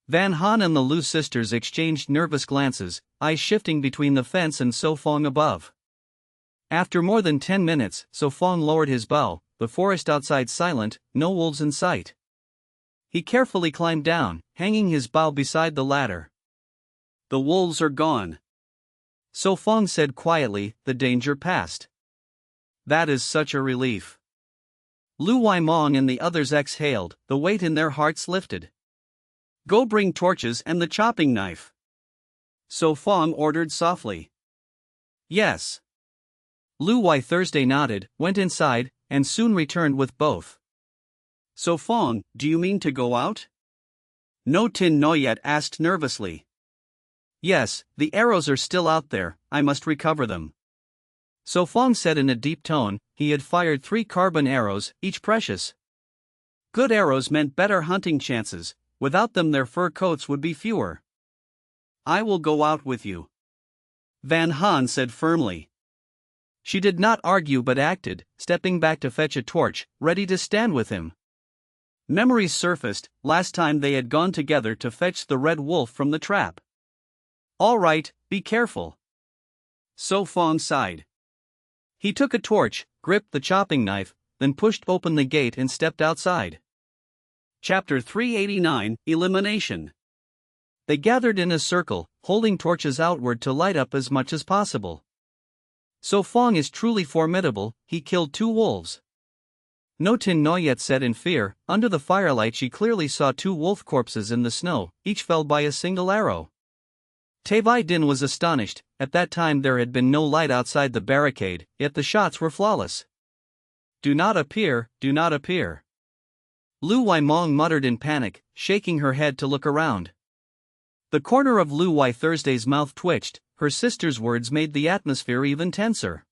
S2: Van Han and the Lu sisters exchanged nervous glances, eyes shifting between the fence and So Phong above. After more than 10 minutes, So Phong lowered his bow, the forest outside silent, no wolves in sight. He carefully climbed down, hanging his bow beside the ladder.
S1: The wolves are gone.
S2: So Phong said quietly, the danger passed.
S1: That is such a relief.
S2: Lu Waimong and the others exhaled, the weight in their hearts lifted.
S1: Go bring torches and the chopping knife. So Phong ordered softly. Yes.
S2: Lu Wai Thursday nodded, went inside, and soon returned with both.
S1: So Phong, do you mean to go out? No Tin Noyet asked nervously.
S2: Yes, the arrows are still out there, I must recover them. So Phong said in a deep tone, he had fired 3 carbon arrows, each precious.
S1: Good arrows meant better hunting chances, without them their fur coats would be fewer. I will go out with you, Van Han said firmly.
S2: She did not argue but acted, stepping back to fetch a torch, ready to stand with him.
S1: Memories surfaced, last time they had gone together to fetch the red wolf from the trap. All right, be careful. So Phong sighed.
S2: He took a torch, gripped the chopping knife, then pushed open the gate and stepped outside.
S1: Chapter 389, Elimination.
S2: They gathered in a circle, holding torches outward to light up as much as possible. So Phong is truly formidable, he killed 2 wolves. No Tin Noyet said in fear, under the firelight she clearly saw 2 wolf corpses in the snow, each felled by a single arrow. Tay Vai Din was astonished, at that time there had been no light outside the barricade, yet the shots were flawless.
S1: Do not appear, do not appear.
S2: Lu Waimong muttered in panic, shaking her head to look around. The corner of Lu Wai Thursday's mouth twitched, her sister's words made the atmosphere even tenser.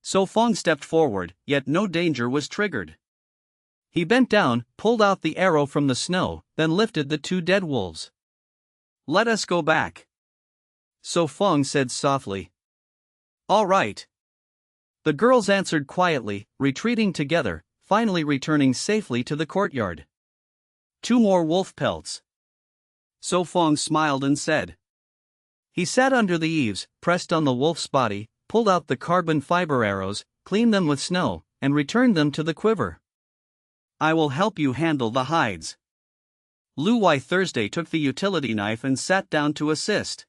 S1: So Phong stepped forward, yet no danger was triggered.
S2: He bent down, pulled out the arrow from the snow, then lifted the 2 dead wolves.
S1: Let us go back.
S2: So Phong said softly.
S1: All right.
S2: The girls answered quietly, retreating together, finally returning safely to the courtyard.
S1: 2 more wolf pelts. So Phong smiled and said.
S2: He sat under the eaves, pressed on the wolf's body, pulled out the carbon fiber arrows, cleaned them with snow, and returned them to the quiver.
S1: I will help you handle the hides. Luai Thursday took the utility knife and sat down to assist.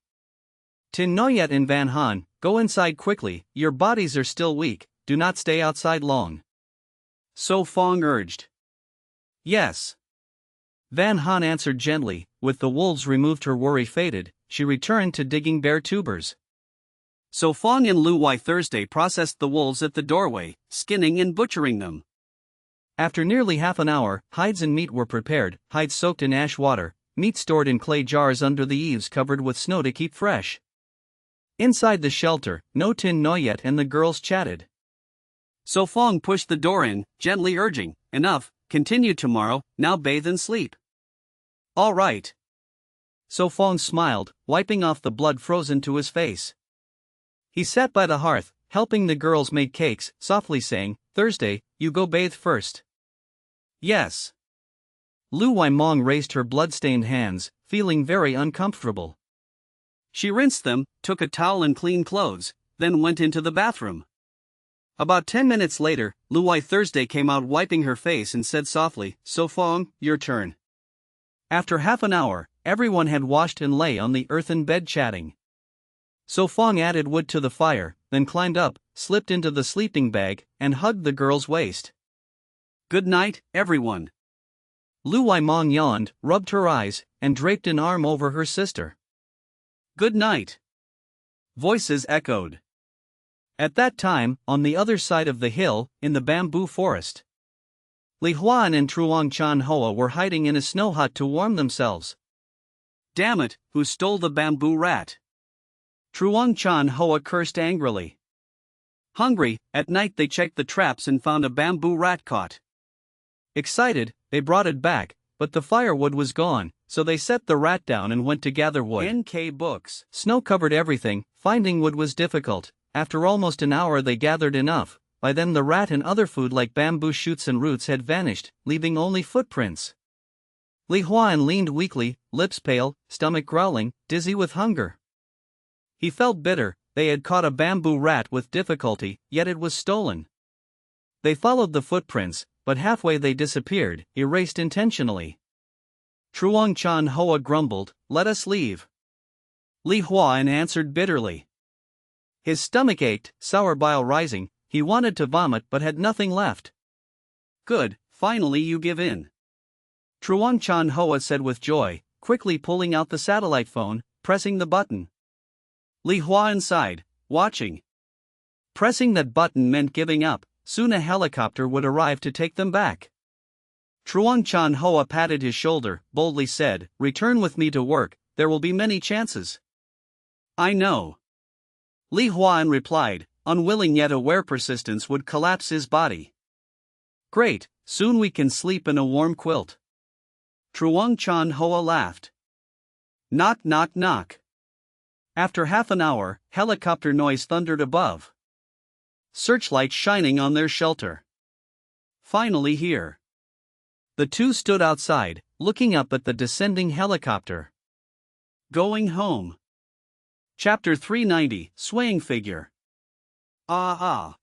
S2: Tin Noyet and Van Han, go inside quickly, your bodies are still weak, do not stay outside long.
S1: So Phong urged. Yes.
S2: Van Han answered gently. With the wolves removed, her worry faded, she returned to digging bare tubers.
S1: So Phong and Luai Thursday processed the wolves at the doorway, skinning and butchering them.
S2: After nearly half an hour, hides and meat were prepared, hides soaked in ash water, meat stored in clay jars under the eaves covered with snow to keep fresh. Inside the shelter, No Tin Noyet and the girls chatted.
S1: So Phong pushed the door in, gently urging, enough, continue tomorrow, now bathe and sleep. All right.
S2: So Phong smiled, wiping off the blood frozen to his face. He sat by the hearth, helping the girls make cakes, softly saying, Thursday, you go bathe first.
S1: Yes.
S2: Luai Mong raised her blood-stained hands, feeling very uncomfortable.
S1: She rinsed them, took a towel and clean clothes, then went into the bathroom. About 10 minutes later, Luai Thursday came out wiping her face and said softly, So Phong, your turn.
S2: After half an hour, everyone had washed and lay on the earthen bed chatting. So Phong added wood to the fire, then climbed up, slipped into the sleeping bag, and hugged the girl's waist.
S1: Good night, everyone.
S2: Luai Mong yawned, rubbed her eyes, and draped an arm over her sister.
S1: Good night. Voices echoed.
S2: At that time, on the other side of the hill, in the bamboo forest, Li Huan and Truong Chan Hoa were hiding in a snow hut to warm themselves.
S1: Damn it, who stole the bamboo rat? Truong Chan Hoa cursed angrily. Hungry, at night they checked the traps and found a bamboo rat caught.
S2: Excited, they brought it back, but the firewood was gone, so they set the rat down and went to gather wood.
S1: NK Books.
S2: Snow covered everything, finding wood was difficult. After almost an hour they gathered enough. By then the rat and other food like bamboo shoots and roots had vanished, leaving only footprints. Li Huan leaned weakly, lips pale, stomach growling, dizzy with hunger. He felt bitter. They had caught a bamboo rat with difficulty, yet it was stolen. They followed the footprints, but halfway they disappeared, erased intentionally. Truong Chan Hoa grumbled, let us leave. Li Huan answered bitterly. His stomach ached, sour bile rising, he wanted to vomit but had nothing left.
S1: Good, finally you give in.
S2: Truong Chan Hoa said with joy, quickly pulling out the satellite phone, pressing the button.
S1: Li Huan sighed, watching.
S2: Pressing that button meant giving up, soon a helicopter would arrive to take them back. Truong Chan Hoa patted his shoulder, boldly said, return with me to work, there will be many chances.
S1: I know. Li Huan replied, unwilling yet aware persistence would collapse his body.
S2: Great, soon we can sleep in a warm quilt.
S1: Truong Chan Hoa laughed. Knock knock knock.
S2: After half an hour, helicopter noise thundered above.
S1: Searchlights shining on their shelter. Finally here.
S2: The two stood outside, looking up at the descending helicopter.
S1: Going home. Chapter 390, Swaying Figure. Ah.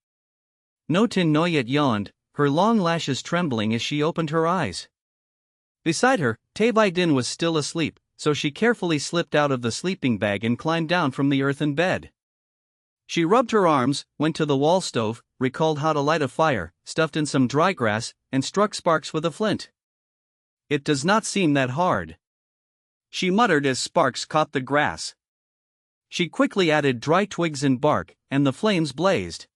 S2: No Tin Noyet yawned, her long lashes trembling as she opened her eyes. Beside her, Tay Bai Din was still asleep, so she carefully slipped out of the sleeping bag and climbed down from the earthen bed. She rubbed her arms, went to the wall stove, recalled how to light a fire, stuffed in some dry grass, and struck sparks with a flint. It does not seem that hard,
S1: she muttered as sparks caught the grass.
S2: She quickly added dry twigs and bark, and the flames blazed.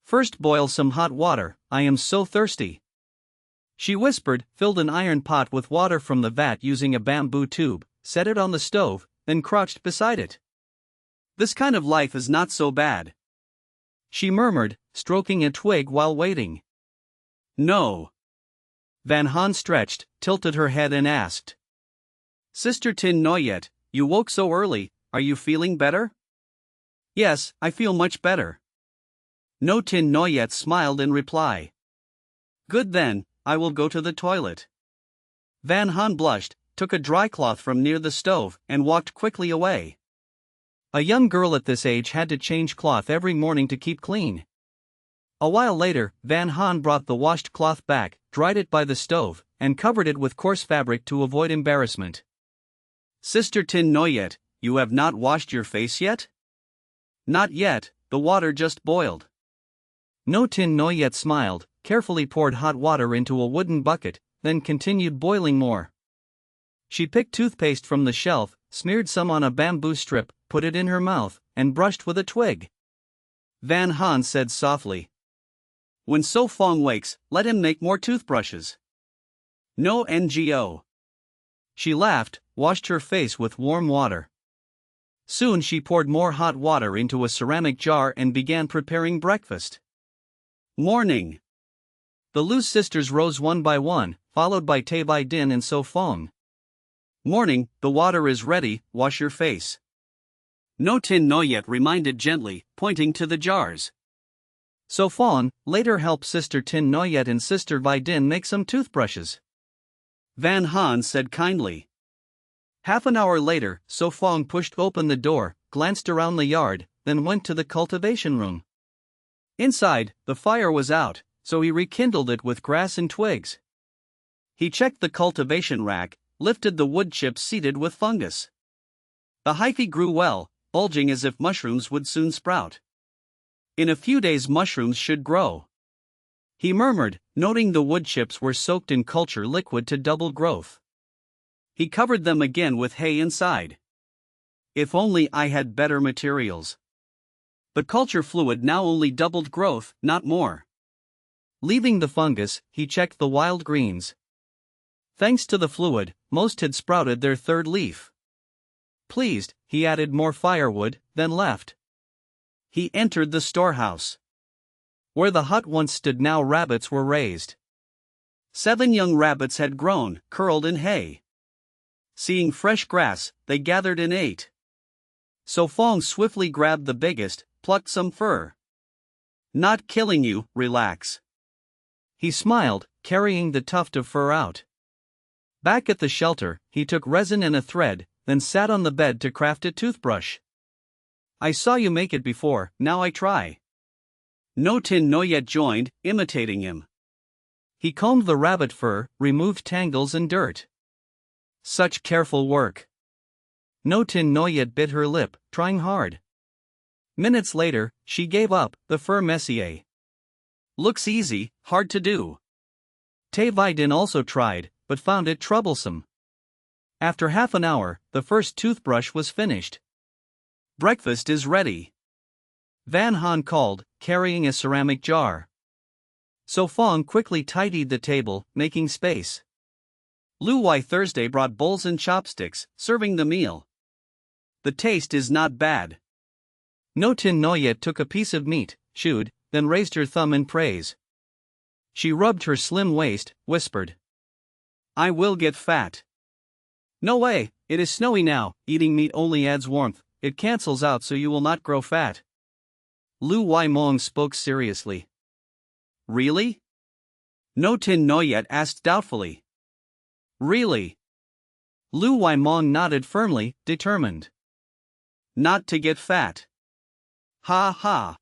S2: First boil some hot water, I am so thirsty. She whispered, filled an iron pot with water from the vat using a bamboo tube, set it on the stove, then crouched beside it.
S1: This kind of life is not so bad,
S2: she murmured, stroking a twig while waiting.
S1: No.
S2: Van Han stretched, tilted her head and asked.
S1: Sister Tin Noyet, you woke so early, are you feeling better?
S2: Yes, I feel much better.
S1: No Tin Noyet smiled in reply. Good then, I will go to the toilet.
S2: Van Han blushed, took a dry cloth from near the stove, and walked quickly away. A young girl at this age had to change cloth every morning to keep clean. A while later, Van Han brought the washed cloth back, dried it by the stove, and covered it with coarse fabric to avoid embarrassment.
S1: Sister Tin Noyet, you have not washed your face yet? Not yet, the water just boiled.
S2: No Tin Noyet smiled, carefully poured hot water into a wooden bucket, then continued boiling more. She picked toothpaste from the shelf, smeared some on a bamboo strip, put it in her mouth, and brushed with a twig.
S1: Van Han said softly. When So Phong wakes, let him make more toothbrushes. No NGO.
S2: She laughed, washed her face with warm water. Soon she poured more hot water into a ceramic jar and began preparing breakfast.
S1: Morning.
S2: The Lu sisters rose one by one, followed by Tai Vai Din and So Phong.
S1: Morning, the water is ready, wash your face. No Tin Noyet reminded gently, pointing to the jars.
S2: So Phong later helped Sister Tin Noyet and Sister Vai Din make some toothbrushes.
S1: Van Han said kindly. Half an hour later, So Phong pushed open the door, glanced around the yard, then went to the cultivation room. Inside, the fire was out, so he rekindled it with grass and twigs. He checked the cultivation rack, lifted the wood chips seeded with fungus. The hyphae grew well, bulging as if mushrooms would soon sprout. In a few days mushrooms should grow. He murmured, noting the wood chips were soaked in culture liquid to double growth. He covered them again with hay inside. If only I had better materials. But culture fluid now only doubled growth, not more.
S2: Leaving the fungus, he checked the wild greens. Thanks to the fluid, most had sprouted their third leaf. Pleased, he added more firewood, then left. He entered the storehouse. Where the hut once stood now rabbits were raised. 7 young rabbits had grown, curled in hay. Seeing fresh grass, they gathered and ate. So Phong swiftly grabbed the biggest, plucked some fur. Not killing you, relax. He smiled, carrying the tuft of fur out. Back at the shelter, he took resin and a thread, then sat on the bed to craft a toothbrush. I saw you make it before, now I try. No Tin Noyet joined, imitating him. He combed the rabbit fur, removed tangles and dirt. Such careful work. No Tin Noyet bit her lip, trying hard. Minutes later, she gave up, the fur messier. Looks easy, hard to do. Tai Vai Din also tried, but found it troublesome. After half an hour, the first toothbrush was finished. Breakfast is ready. Van Han called, carrying a ceramic jar. So Phong quickly tidied the table, making space. Lu Wai Thursday brought bowls and chopsticks, serving the meal. The taste is not bad. No Tin Noyet took a piece of meat, chewed, then raised her thumb in praise. She rubbed her slim waist, whispered. I will get fat. No way, it is snowy now, eating meat only adds warmth, it cancels out so you will not grow fat. Lu Wai Mong spoke seriously. Really? No Tin Noyet asked doubtfully. Really? Lu Wai Mong nodded firmly, determined. Not to get fat. Ha ha.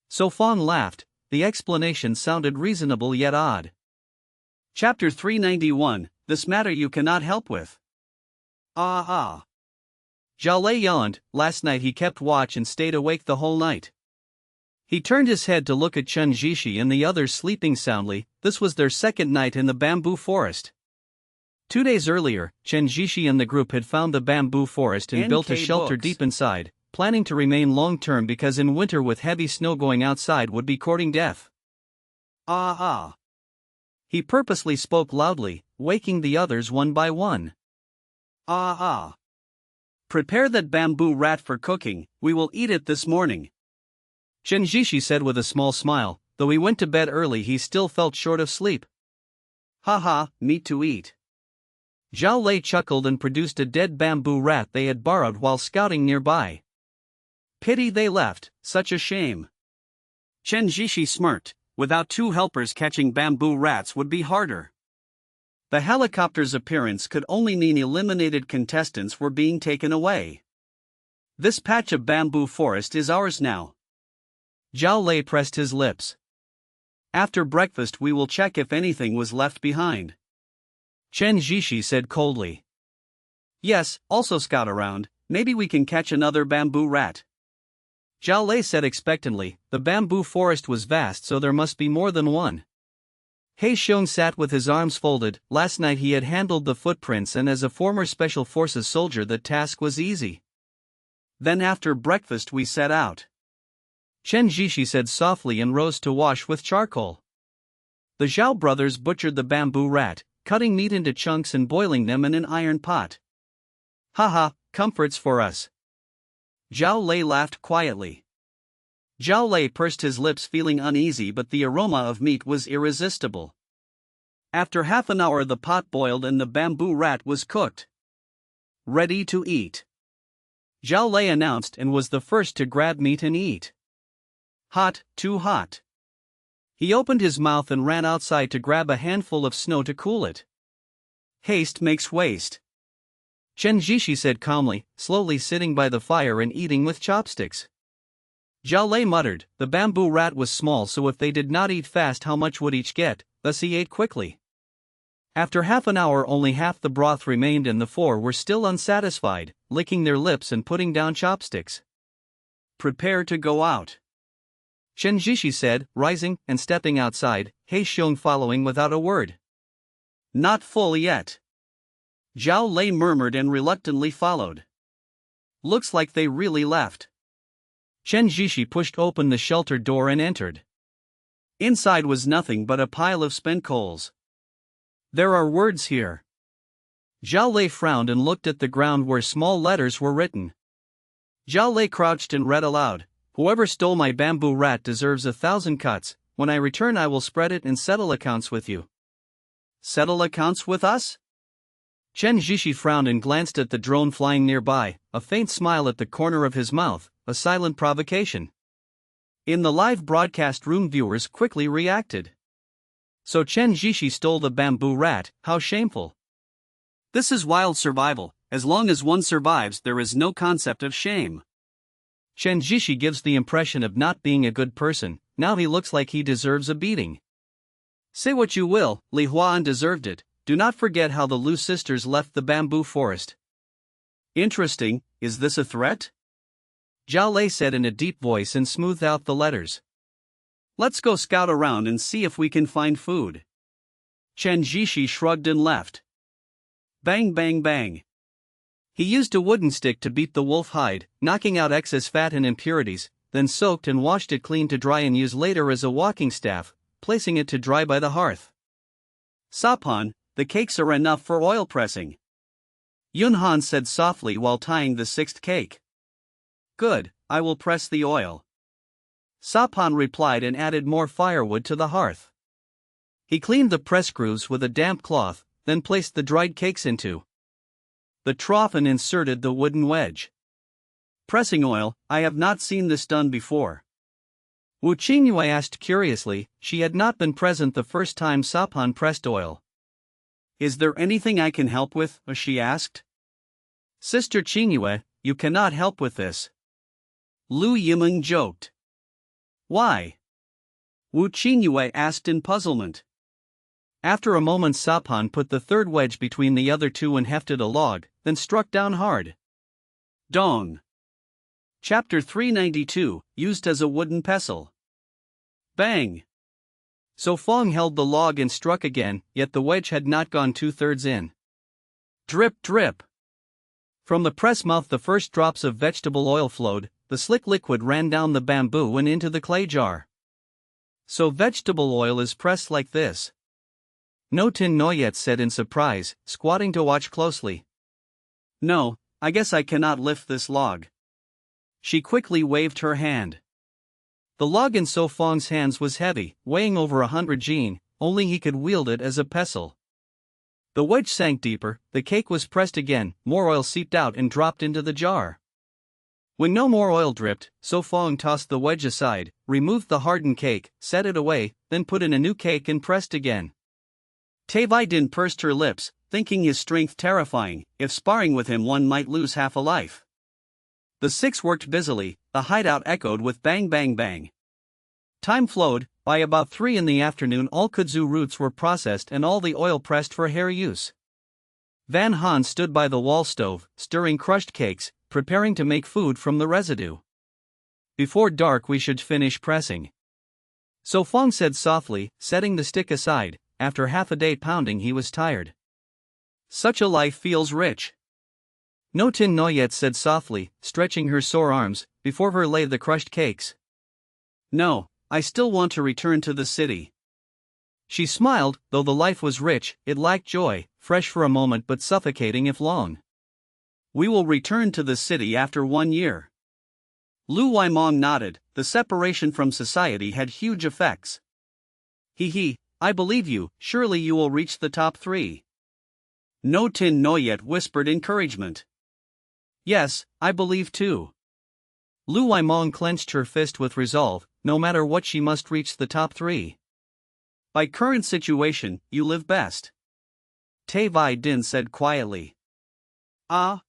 S2: So Phong laughed, the explanation sounded reasonable yet odd. Chapter 391, This Matter You Cannot Help With. Ah. Zhao Lei yawned, last night he kept watch and stayed awake the whole night. He turned his head to look at Chen Jishi and the others sleeping soundly. This was their second night in the bamboo forest. 2 days earlier, Chen Jishi and the group had found the bamboo forest and built a shelter deep inside, planning to remain long-term because in winter with heavy snow going outside would be courting death. Ah. He purposely spoke loudly, waking the others one by one. Ah. Prepare that bamboo rat for cooking, we will eat it this morning. Chen Jishi said with a small smile, though he went to bed early he still felt short of sleep. Haha, meat to eat. Zhao Lei chuckled and produced a dead bamboo rat they had borrowed while scouting nearby. Pity they left, such a shame. Chen Jishi smirked, without 2 helpers catching bamboo rats would be harder. The helicopter's appearance could only mean eliminated contestants were being taken away.
S1: This patch of bamboo forest is ours now.
S2: Zhao Lei pressed his lips.
S1: After breakfast we will check if anything was left behind.
S2: Chen Zhishi said coldly.
S1: Yes, also scout around, maybe we can catch another bamboo rat.
S2: Zhao Lei said expectantly. The bamboo forest was vast, so there must be more than one. He Xiong sat with his arms folded. Last night he had handled the footprints, and as a former Special Forces soldier the task was easy.
S1: Then after breakfast we set out.
S2: Chen Zhishi said softly and rose to wash with charcoal.
S1: The Zhao brothers butchered the bamboo rat, cutting meat into chunks and boiling them in an iron pot.
S2: Haha, comforts for us.
S1: Zhao Lei laughed quietly. Zhao Lei pursed his lips, feeling uneasy, but the aroma of meat was irresistible. After half an hour the pot boiled and the bamboo rat was cooked. Ready to eat.
S2: Zhao Lei announced and was the first to grab meat and eat.
S1: Hot, too hot.
S2: He opened his mouth and ran outside to grab a handful of snow to cool it.
S1: Haste makes waste.
S2: Chen Zhishi said calmly, slowly sitting by the fire and eating with chopsticks.
S1: Zhao Lei muttered, the bamboo rat was small, so if they did not eat fast how much would each get, thus he ate quickly.
S2: After half an hour only half the broth remained and the four were still unsatisfied, licking their lips and putting down chopsticks.
S1: Prepare to go out.
S2: Chen Zhishi said, rising and stepping outside, He Xiong following without a word.
S1: Not full yet. Zhao Lei murmured and reluctantly followed. Looks like they really left.
S2: Chen Zhishi pushed open the shelter door and entered.
S1: Inside was nothing but a pile of spent coals.
S2: There are words here. Zhao Lei frowned and looked at the ground where small letters were written.
S1: Zhao Lei crouched and read aloud. Whoever stole my bamboo rat deserves 1,000 cuts. When I return I will spread it and settle accounts with you. Settle accounts with us?
S2: Chen Zhishi frowned and glanced at the drone flying nearby, a faint smile at the corner of his mouth, a silent provocation.
S1: In the live broadcast room viewers quickly reacted.
S2: So Chen Zhishi stole the bamboo rat, how shameful.
S1: This is wild survival. As long as one survives there is no concept of shame.
S2: Chen Zhishi gives the impression of not being a good person. Now he looks like he deserves a beating.
S1: Say what you will, Li Huan deserved it. Do not forget how the Lu sisters left the bamboo forest. Interesting, is this a threat?
S2: Zhao Lei said in a deep voice and smoothed out the letters.
S1: Let's go scout around and see if we can find food. Chen Zhishi shrugged and left. Bang bang bang.
S2: He used a wooden stick to beat the wolf hide, knocking out excess fat and impurities, then soaked and washed it clean to dry and use later as a walking staff, placing it to dry by the hearth.
S1: Sapan, the cakes are enough for oil pressing. Yunhan said softly while tying the 6th cake. Good, I will press the oil. Sapan replied and added more firewood to the hearth.
S2: He cleaned the press grooves with a damp cloth, then placed the dried cakes into
S1: the trough and inserted the wooden wedge. Pressing oil, I have not seen this done before.
S2: Wu Qingyue asked curiously. She had not been present the first time Sapan pressed oil.
S1: Is there anything I can help with? She asked. Sister Qingyue, you cannot help with this. Lu Yimeng joked. Why? Wu Qingyue asked in puzzlement.
S2: After a moment Sapan put the third wedge between the other two and hefted a log, then struck down hard.
S1: Dong. Chapter 392, used as a wooden pestle. Bang.
S2: So Phong held the log and struck again, yet the wedge had not gone 2/3 in.
S1: Drip drip.
S2: From the press mouth the first drops of vegetable oil flowed, the slick liquid ran down the bamboo and into the clay jar.
S1: So vegetable oil is pressed like this?
S2: No Tin Noyet said in surprise, squatting to watch closely.
S1: No, I guess I cannot lift this log. She quickly waved her hand.
S2: The log in So Fong's hands was heavy, weighing over 100 jin, only he could wield it as a pestle. The wedge sank deeper, the cake was pressed again, more oil seeped out and dropped into the jar. When no more oil dripped, So Fong tossed the wedge aside, removed the hardened cake, set it away, then put in a new cake and pressed again.
S1: Tai Din pursed her lips, thinking his strength terrifying. If sparring with him one might lose half a life. The six worked busily, the hideout echoed with bang bang bang. Time flowed. By about 3 in the afternoon all kudzu roots were processed and all the oil pressed for hair use. Van Han stood by the wall stove, stirring crushed cakes, preparing to make food from the residue. Before dark we should finish pressing. So Phong said softly, setting the stick aside. After half a day pounding he was tired. Such a life feels rich. No Tin Noyet said softly, stretching her sore arms. Before her lay the crushed cakes. No, I still want to return to the city. She smiled. Though the life was rich, it lacked joy, fresh for a moment but suffocating if long. We will return to the city after 1 year. Lu Waimong nodded. The separation from society had huge effects. He, I believe you, surely you will reach the top 3. No Tin Noyet whispered encouragement. Yes, I believe too. Lu Waimong clenched her fist with resolve. No matter what she must reach the top 3. By current situation, you live best. Tai Vai Din said quietly. Ah?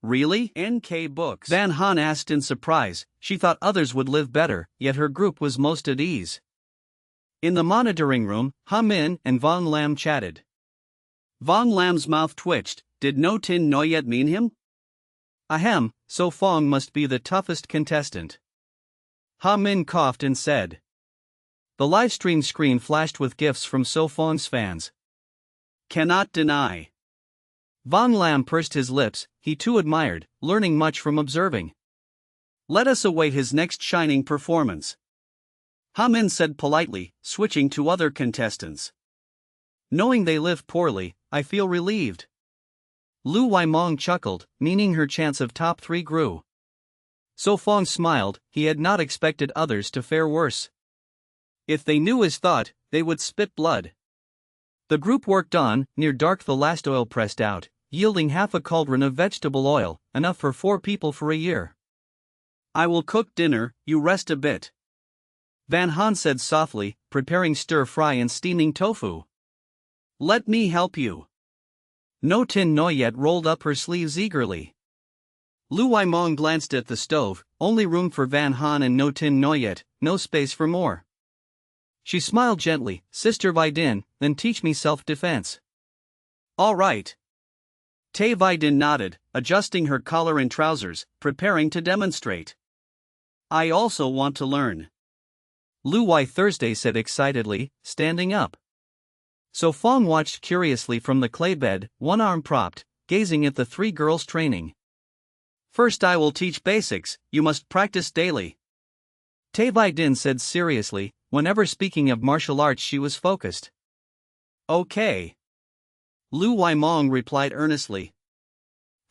S1: Really? NK Books? Van Han asked in surprise. She thought others would live better, yet her group was most at ease. In the monitoring room, Ha Min and Vong Lam chatted. Vong Lam's mouth twitched. Did No Tin Noyet mean him? Ahem, so Phong must be the toughest contestant. Ha Min coughed and said. The livestream screen flashed with gifs from So Fong's fans. Cannot deny. Vong Lam pursed his lips. He too admired, learning much from observing. Let us await his next shining performance. Ha Min said politely, switching to other contestants. Knowing they live poorly, I feel relieved. Lu Waimong chuckled, meaning her chance of top 3 grew. So Phong smiled. He had not expected others to fare worse. If they knew his thought, they would spit blood. The group worked on. Near dark the last oil pressed out, yielding half a cauldron of vegetable oil, enough for 4 people for a year. I will cook dinner, you rest a bit. Van Han said softly, preparing stir-fry and steaming tofu. Let me help you. No Tin Noyet rolled up her sleeves eagerly. Lu Waimong glanced at the stove, only room for Van Han and No Tin Noyet, no space for more. She smiled gently. Sister Vai Din, then teach me self-defense. All right. Tai Vai Din nodded, adjusting her collar and trousers, preparing to demonstrate. I also want to learn. Lu Wai Thursday said excitedly, standing up. So Phong watched curiously from the clay bed, one arm propped, gazing at the 3 girls training. First I will teach basics, you must practice daily. Tai Vai Din said seriously. Whenever speaking of martial arts she was focused. Okay. Lu Waimong replied earnestly.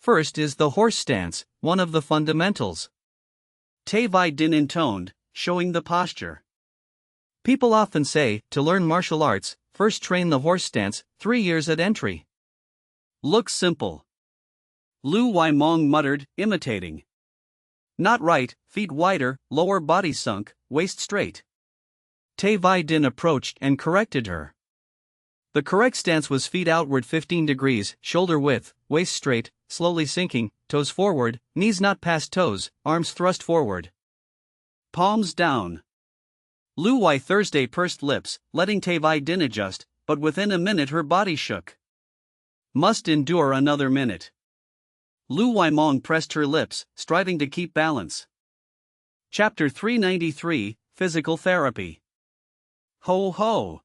S1: First is the horse stance, one of the fundamentals. Tai Vai Din intoned, showing the posture. People often say, to learn martial arts, first train the horse stance, 3 years at entry. Looks simple. Lu Waimong muttered, imitating. Not right, feet wider, lower body sunk, waist straight. Tai Vai Din approached and corrected her. The correct stance was feet outward 15 degrees, shoulder width, waist straight, slowly sinking, toes forward, knees not past toes, arms thrust forward. Palms down. Lu Wai Thursday pursed lips, letting Tai Vai Din adjust, but within a minute her body shook. Must endure another minute. Lu Waimong pressed her lips, striving to keep balance. Chapter 393, Physical Therapy. Ho ho!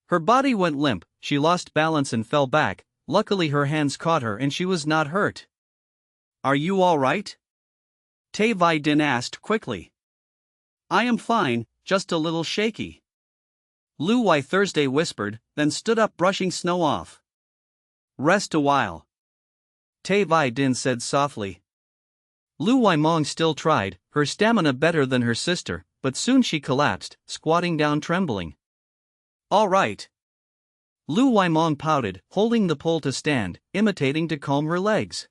S1: Her body went limp, she lost balance and fell back. Luckily her hands caught her and she was not hurt. Are you all right? Tai Vai Din asked quickly. I am fine, just a little shaky. Lu Wai Thursday whispered, then stood up brushing snow off. Rest a while. Tai Vai Din said softly. Lu Waimong still tried, her stamina better than her sister, but soon she collapsed, squatting down trembling. All right. Lu Waimong pouted, holding the pole to stand, imitating to calm her legs.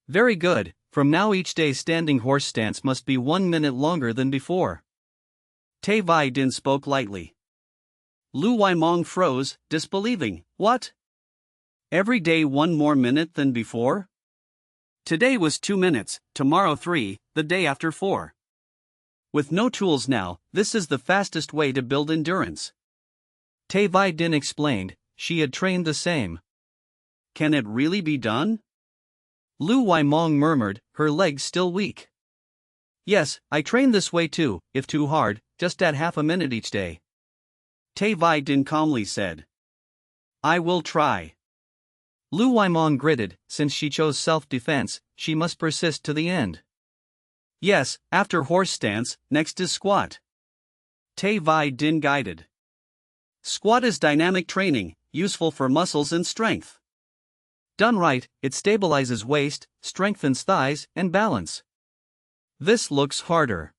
S1: Very good, from now each day standing horse stance must be 1 minute longer than before. Tai Vai Din spoke lightly. Lu Waimong froze, disbelieving. What? Every day 1 more minute than before? Today was 2 minutes, tomorrow 3, the day after 4. With no tools now, this is the fastest way to build endurance.
S2: Tay Vi Din explained. She had trained the same.
S1: Can it really be done?
S2: Lu Wai Mong murmured, her legs still weak. Yes, I train this way too, if too hard, just at half a minute each day.
S1: Tay Vi Din calmly said. I will try.
S2: Lu Wai Mong gritted. Since she chose self-defense, she must persist to the end.
S1: Yes, after horse stance, next is squat. Tay Vi Din guided. Squat is dynamic training, useful for muscles and strength.
S2: Done right, it stabilizes waist, strengthens thighs, and balance.
S1: This looks harder.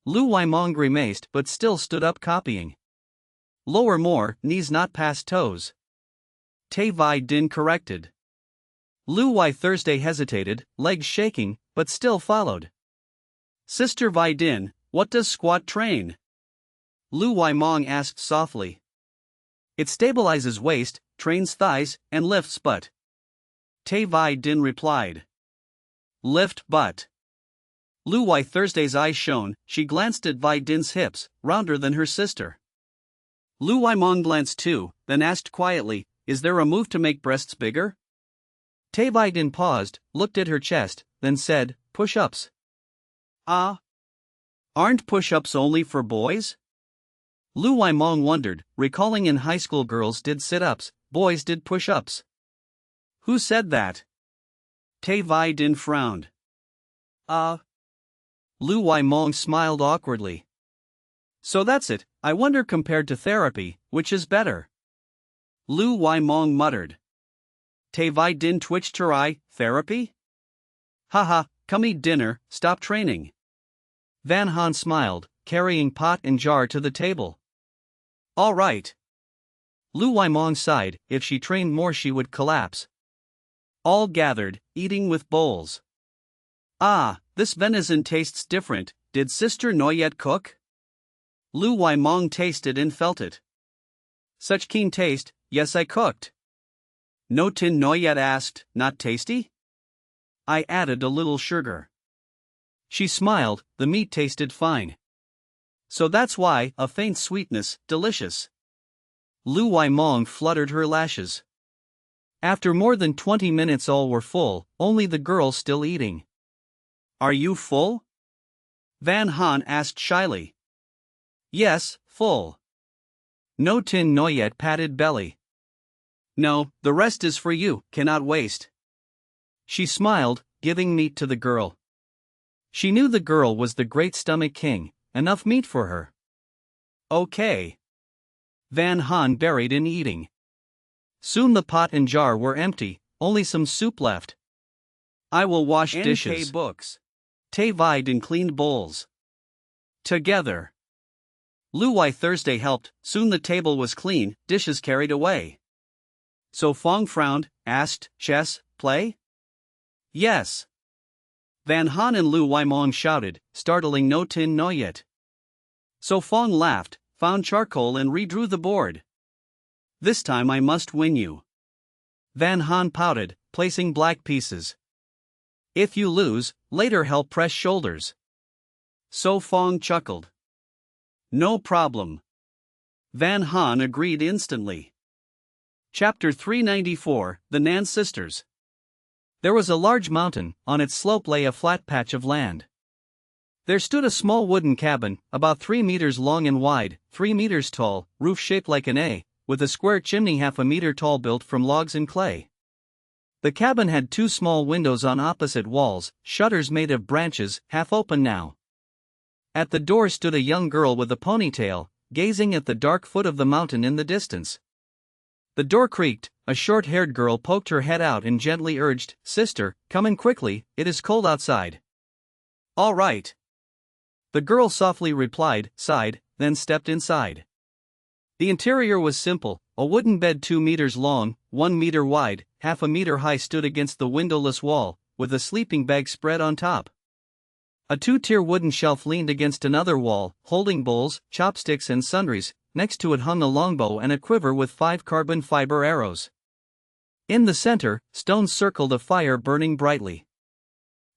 S2: Lu Wai Mong grimaced but still stood up copying.
S1: Lower more, knees not past toes. Tay Vi Din corrected.
S2: Lu Wai Thursday hesitated, legs shaking, but still followed.
S1: Sister Vi Din, what does squat train?
S2: Lu Wai Mong asked softly.
S1: It stabilizes waist, trains thighs, and lifts butt. Tay Vi Din replied. Lift butt. Lu Wai Thursday's eyes shone. She glanced at Vi Din's hips, rounder than her sister. Lu Wai Mong glanced too, then asked quietly, is there a move to make breasts bigger?
S2: Tay Vi Din paused, looked at her chest, then said, push-ups.
S1: Aren't push-ups only for boys?
S2: Lu Wai Mong wondered, recalling in high school girls did sit-ups, boys did push-ups.
S1: Who said that? Tay Vi Din frowned.
S2: Lu Wai Mong smiled awkwardly.
S1: So that's it, I wonder compared to therapy, which is better? Lu Wai Mong muttered. Tay Vi Din twitched her eye, therapy? Haha, come eat dinner, stop training.
S2: Van Han smiled, carrying pot and jar to the table.
S1: All right.
S2: Lu Wai Mong sighed, if she trained more she would collapse.
S1: All gathered, eating with bowls. This venison tastes different, did Sister Noyet cook? Lu Wai Mong tasted and felt it. Such keen taste, yes I cooked. No Tin Noyet asked, not tasty? I added a little sugar.
S2: She smiled, the meat tasted fine.
S1: So that's why, a faint sweetness, delicious.
S2: Lu Wai Mong fluttered her lashes. After more than 20 minutes all were full, only the girl still eating.
S1: Are you full? Van Han asked shyly.
S2: Yes, full. No Tin Noyet patted belly.
S1: No, the rest is for you, cannot waste.
S2: She smiled, giving meat to the girl. She knew the girl was the great stomach king, enough meat for her.
S1: Okay.
S2: Van Han buried in eating. Soon the pot and jar were empty, only some soup left.
S1: I will wash
S2: NK
S1: dishes.
S2: Books.
S1: Tay Vi Din cleaned bowls. Together. Lu Wai Thursday helped, soon the table was clean, dishes carried away. So Phong frowned, asked, chess, play? Yes. Van Han and Lu Wai Mong shouted, startling No Tin Noyet. So Phong laughed, found charcoal and redrew the board. This time I must win you.
S2: Van Han pouted, placing black pieces. If you lose, later help press shoulders.
S1: So Phong chuckled. No problem. Van Han agreed instantly. Chapter 394, The Nan Sisters.
S2: There was a large mountain, on its slope lay a flat patch of land. There stood a small wooden cabin, about 3 meters long and wide, 3 meters tall, roof shaped like an A, with a square chimney half a meter tall built from logs and clay. The cabin had 2 small windows on opposite walls, shutters made of branches, half open now. At the door stood a young girl with a ponytail, gazing at the dark foot of the mountain in the distance. The door creaked, a short-haired girl poked her head out and gently urged, "Sister, come in quickly, it is cold outside."
S1: All right.
S2: The girl softly replied, sighed, then stepped inside. The interior was simple, a wooden bed 2 meters long, 1 meter wide, half a meter high stood against the windowless wall, with a sleeping bag spread on top. A 2-tier wooden shelf leaned against another wall, holding bowls, chopsticks and sundries. Next to it hung a longbow and a quiver with 5 carbon fiber arrows. In the center, stones circled a fire burning brightly.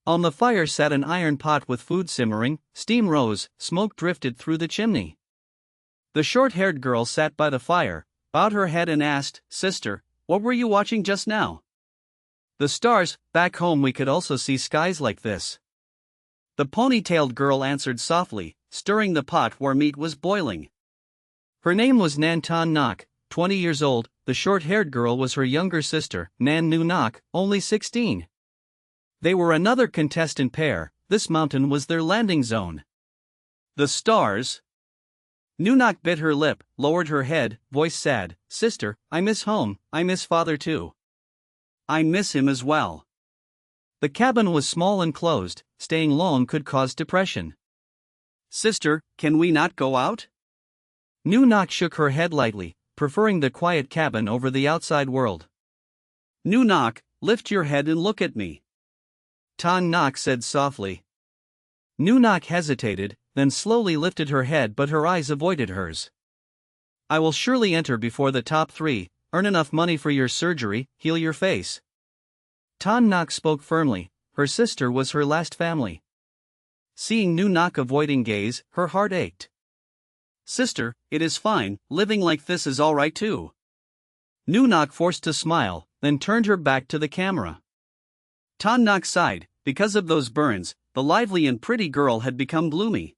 S2: On the fire sat an iron pot with food simmering, steam rose, smoke drifted through the chimney. The short-haired girl sat by the fire, bowed her head and asked, "Sister, what were you watching just now?" "The stars. Back home we could also see skies like this." The pony-tailed girl answered softly, stirring the pot where meat was boiling. Her name was Nan Ton Nok, 20 years old. The short-haired girl was her younger sister, Nan Nu Nok, only 16. They were another contestant pair. This mountain was their landing zone. The stars. Nu Nok bit her lip, lowered her head, voice sad. "Sister, I miss home. I miss father too." "I miss him as well." The cabin was small and closed. Staying long could cause depression. "Sister, can we not go out?" Nu Nok shook her head lightly, preferring the quiet cabin over the outside world. "Nu Nok, lift your head and look at me," Ton Nok said softly. Nu Nok hesitated, then slowly lifted her head, but her eyes avoided hers. "I will surely enter before the top 3, earn enough money for your surgery, heal your face." Ton Nok spoke firmly. Her sister was her last family. Seeing Nu Nok avoiding gaze, her heart ached. "Sister, it is fine, living like this is alright too." Nu Nok forced to smile, then turned her back to the camera. Ton Nok sighed. Because of those burns, the lively and pretty girl had become gloomy.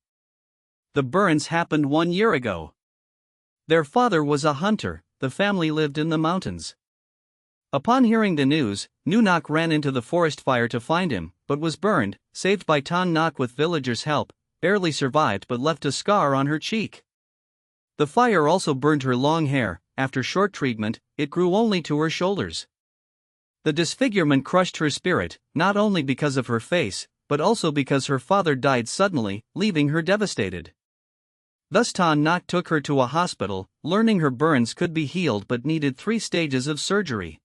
S2: The burns happened 1 year ago. Their father was a hunter. The family lived in the mountains. Upon hearing the news, Nu Nok ran into the forest fire to find him, but was burned, saved by Ton Nok with villagers' help, barely survived but left a scar on her cheek. The fire also burned her long hair. After short treatment, it grew only to her shoulders. The disfigurement crushed her spirit, not only because of her face, but also because her father died suddenly, leaving her devastated. Thus Ton Nok took her to a hospital, learning her burns could be healed but needed 3 stages of surgery.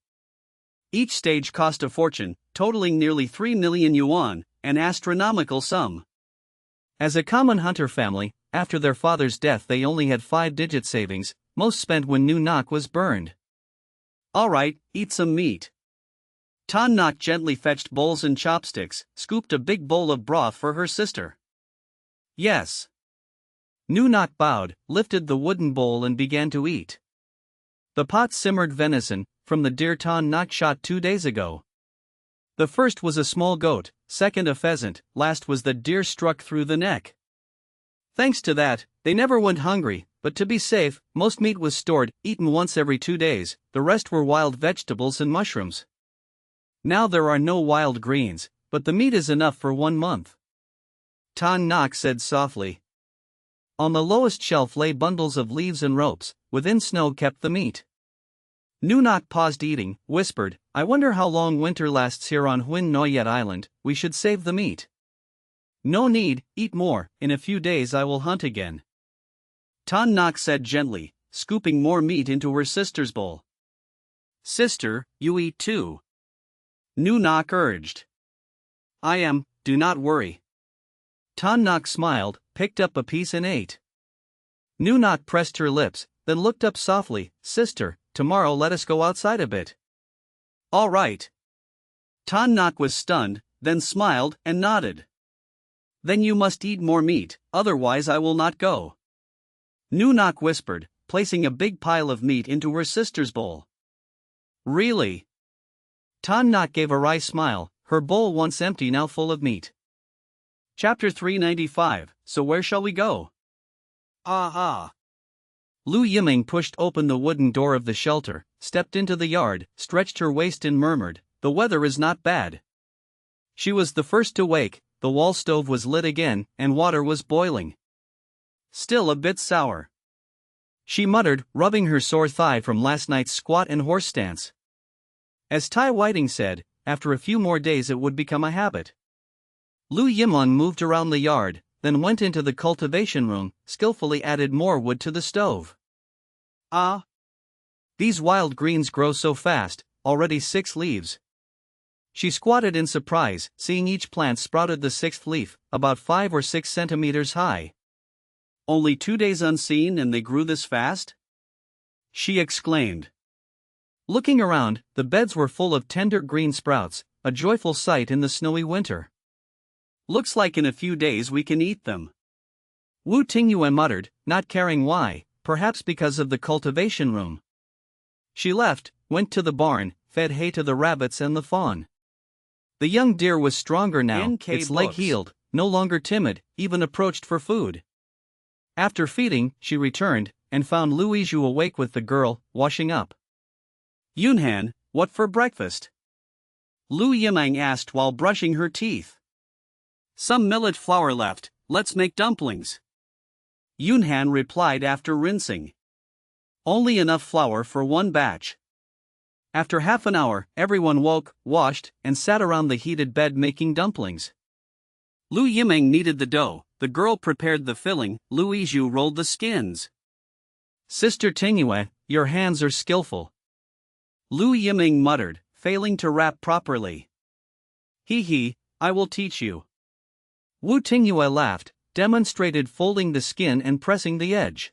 S2: Each stage cost a fortune, totaling nearly 3 million yuan, an astronomical sum. As a common hunter family, after their father's death they only had 5-digit savings, most spent when Nu Nok was burned. "Alright, eat some meat." Ton Nok gently fetched bowls and chopsticks, scooped a big bowl of broth for her sister. "Yes." Nu Nok bowed, lifted the wooden bowl and began to eat. The pot simmered venison, from the deer Ton Nok shot 2 days ago. The first was a small goat, second a pheasant, last was the deer struck through the neck. Thanks to that, they never went hungry, but to be safe, most meat was stored, eaten once every 2 days, the rest were wild vegetables and mushrooms. Now there are no wild greens, but the meat is enough for 1 month. Ton Nok said softly. On the lowest shelf lay bundles of leaves and ropes, within snow kept the meat. Nu Nok paused eating, whispered, "I wonder how long winter lasts here on Huin Noyet Island. We should save the meat." "No need, eat more, in a few days I will hunt again," Ton Nok said gently, scooping more meat into her sister's bowl. "Sister, you eat too," Nu Nok urged. "I am, do not worry." Ton Nok smiled, picked up a piece and ate. Nu Nok pressed her lips, then looked up softly. "Sister, tomorrow let us go outside a bit." "All right." Ton Nok was stunned, then smiled and nodded. "Then you must eat more meat, otherwise I will not go," Nu Nok whispered, placing a big pile of meat into her sister's bowl. "Really?" Ton Nok gave a wry smile, her bowl once empty now full of meat. Chapter 395, So where shall we go? Ah. Lu Yiming pushed open the wooden door of the shelter, stepped into the yard, stretched her waist and murmured, "The weather is not bad." She was the first to wake. The wall stove was lit again, and water was boiling. "Still a bit sour," she muttered, rubbing her sore thigh from last night's squat and horse stance. As Tai Whiting said, after a few more days it would become a habit. Lu Yimon moved around the yard, then went into the cultivation room, skillfully added more wood to the stove. "Ah! These wild greens grow so fast, already 6 leaves." She squatted in surprise, seeing each plant sprouted the 6th leaf, about 5 or 6 centimeters high. "Only 2 days unseen and they grew this fast?" she exclaimed. Looking around, the beds were full of tender green sprouts, a joyful sight in the snowy winter.
S1: Looks like in a few days we can eat them.
S2: Wu Tingyue muttered, not caring why, perhaps because of the cultivation room. She left, went to the barn, fed hay to the rabbits and the fawn. The young deer was stronger now, its leg healed, no longer timid, even approached for food. After feeding, she returned, and found Lu Yizhu awake with the girl, washing up.
S1: Yunhan, what for breakfast? Lu Yimeng asked while brushing her teeth. Some millet flour left, let's make dumplings. Yunhan replied after rinsing. Only enough flour for one batch. After half an hour, everyone woke, washed, and sat around the heated bed making dumplings. Lu Yimeng kneaded the dough, the girl prepared the filling, Lu Yizhu rolled the skins.
S2: Sister Tingyue, your hands are skillful.
S1: Lu Yimeng muttered, failing to wrap properly. He, I will teach you.
S2: Wu Tingyue laughed, demonstrated folding the skin and pressing the edge.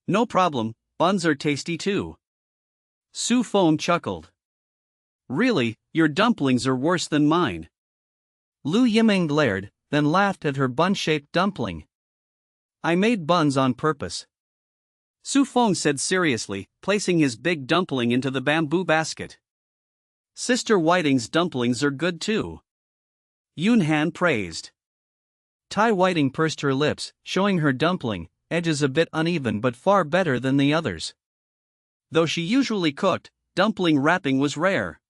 S1: No problem, buns are tasty too. Su Phong chuckled. Really, your dumplings are worse than mine.
S2: Lu Yimeng glared, then laughed at her bun-shaped dumpling.
S1: I made buns on purpose. Su Phong said seriously, placing his big dumpling into the bamboo basket. Sister Whiting's dumplings are good too. Yunhan praised.
S2: Tai Whiting pursed her lips, showing her dumpling, edges a bit uneven but far better than the others.
S1: Though she usually cooked, dumpling wrapping was rare.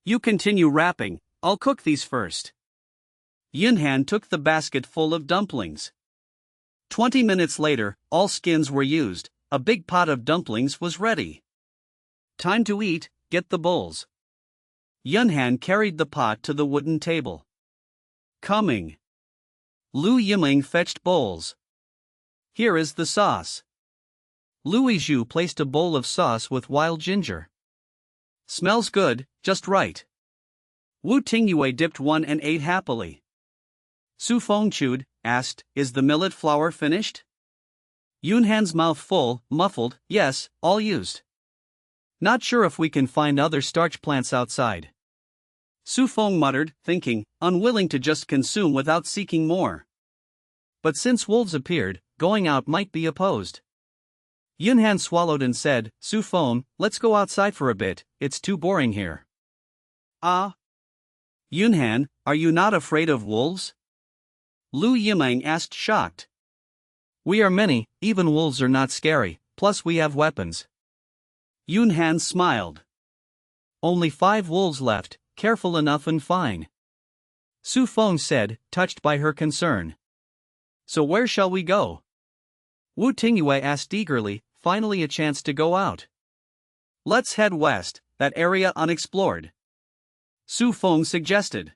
S1: You continue wrapping, I'll cook these first. Yunhan took the basket full of dumplings. 20 minutes later, all skins were used, a big pot of dumplings was ready. Time to eat, get the bowls. Yunhan carried the pot to the wooden table. Coming. Lu Yimeng fetched bowls. Here is the sauce.
S2: Lu Yizhu placed a bowl of sauce with wild ginger.
S1: Smells good, just right. Wu Tingyue dipped one and ate happily. Su Phong chewed, asked, is the millet flour finished? Yunhan's mouth full, muffled, yes, all used.
S2: Not sure if we can find other starch plants outside.
S1: Su Phong muttered, thinking, unwilling to just consume without seeking more.
S2: But since wolves appeared, going out might be opposed. Yunhan swallowed and said, Su Phong, let's go outside for a bit, it's too boring here.
S1: Ah? Yunhan, are you not afraid of wolves? Lu Yimeng asked shocked.
S2: We are many, even wolves are not scary, plus we have weapons.
S1: Yunhan smiled.
S2: Only 5 wolves left, careful enough and fine. Su Phong said, touched by her concern.
S1: So where shall we go?
S2: Wu Tingyue asked eagerly, finally a chance to go out.
S1: Let's head west, that area unexplored. Su Phong suggested.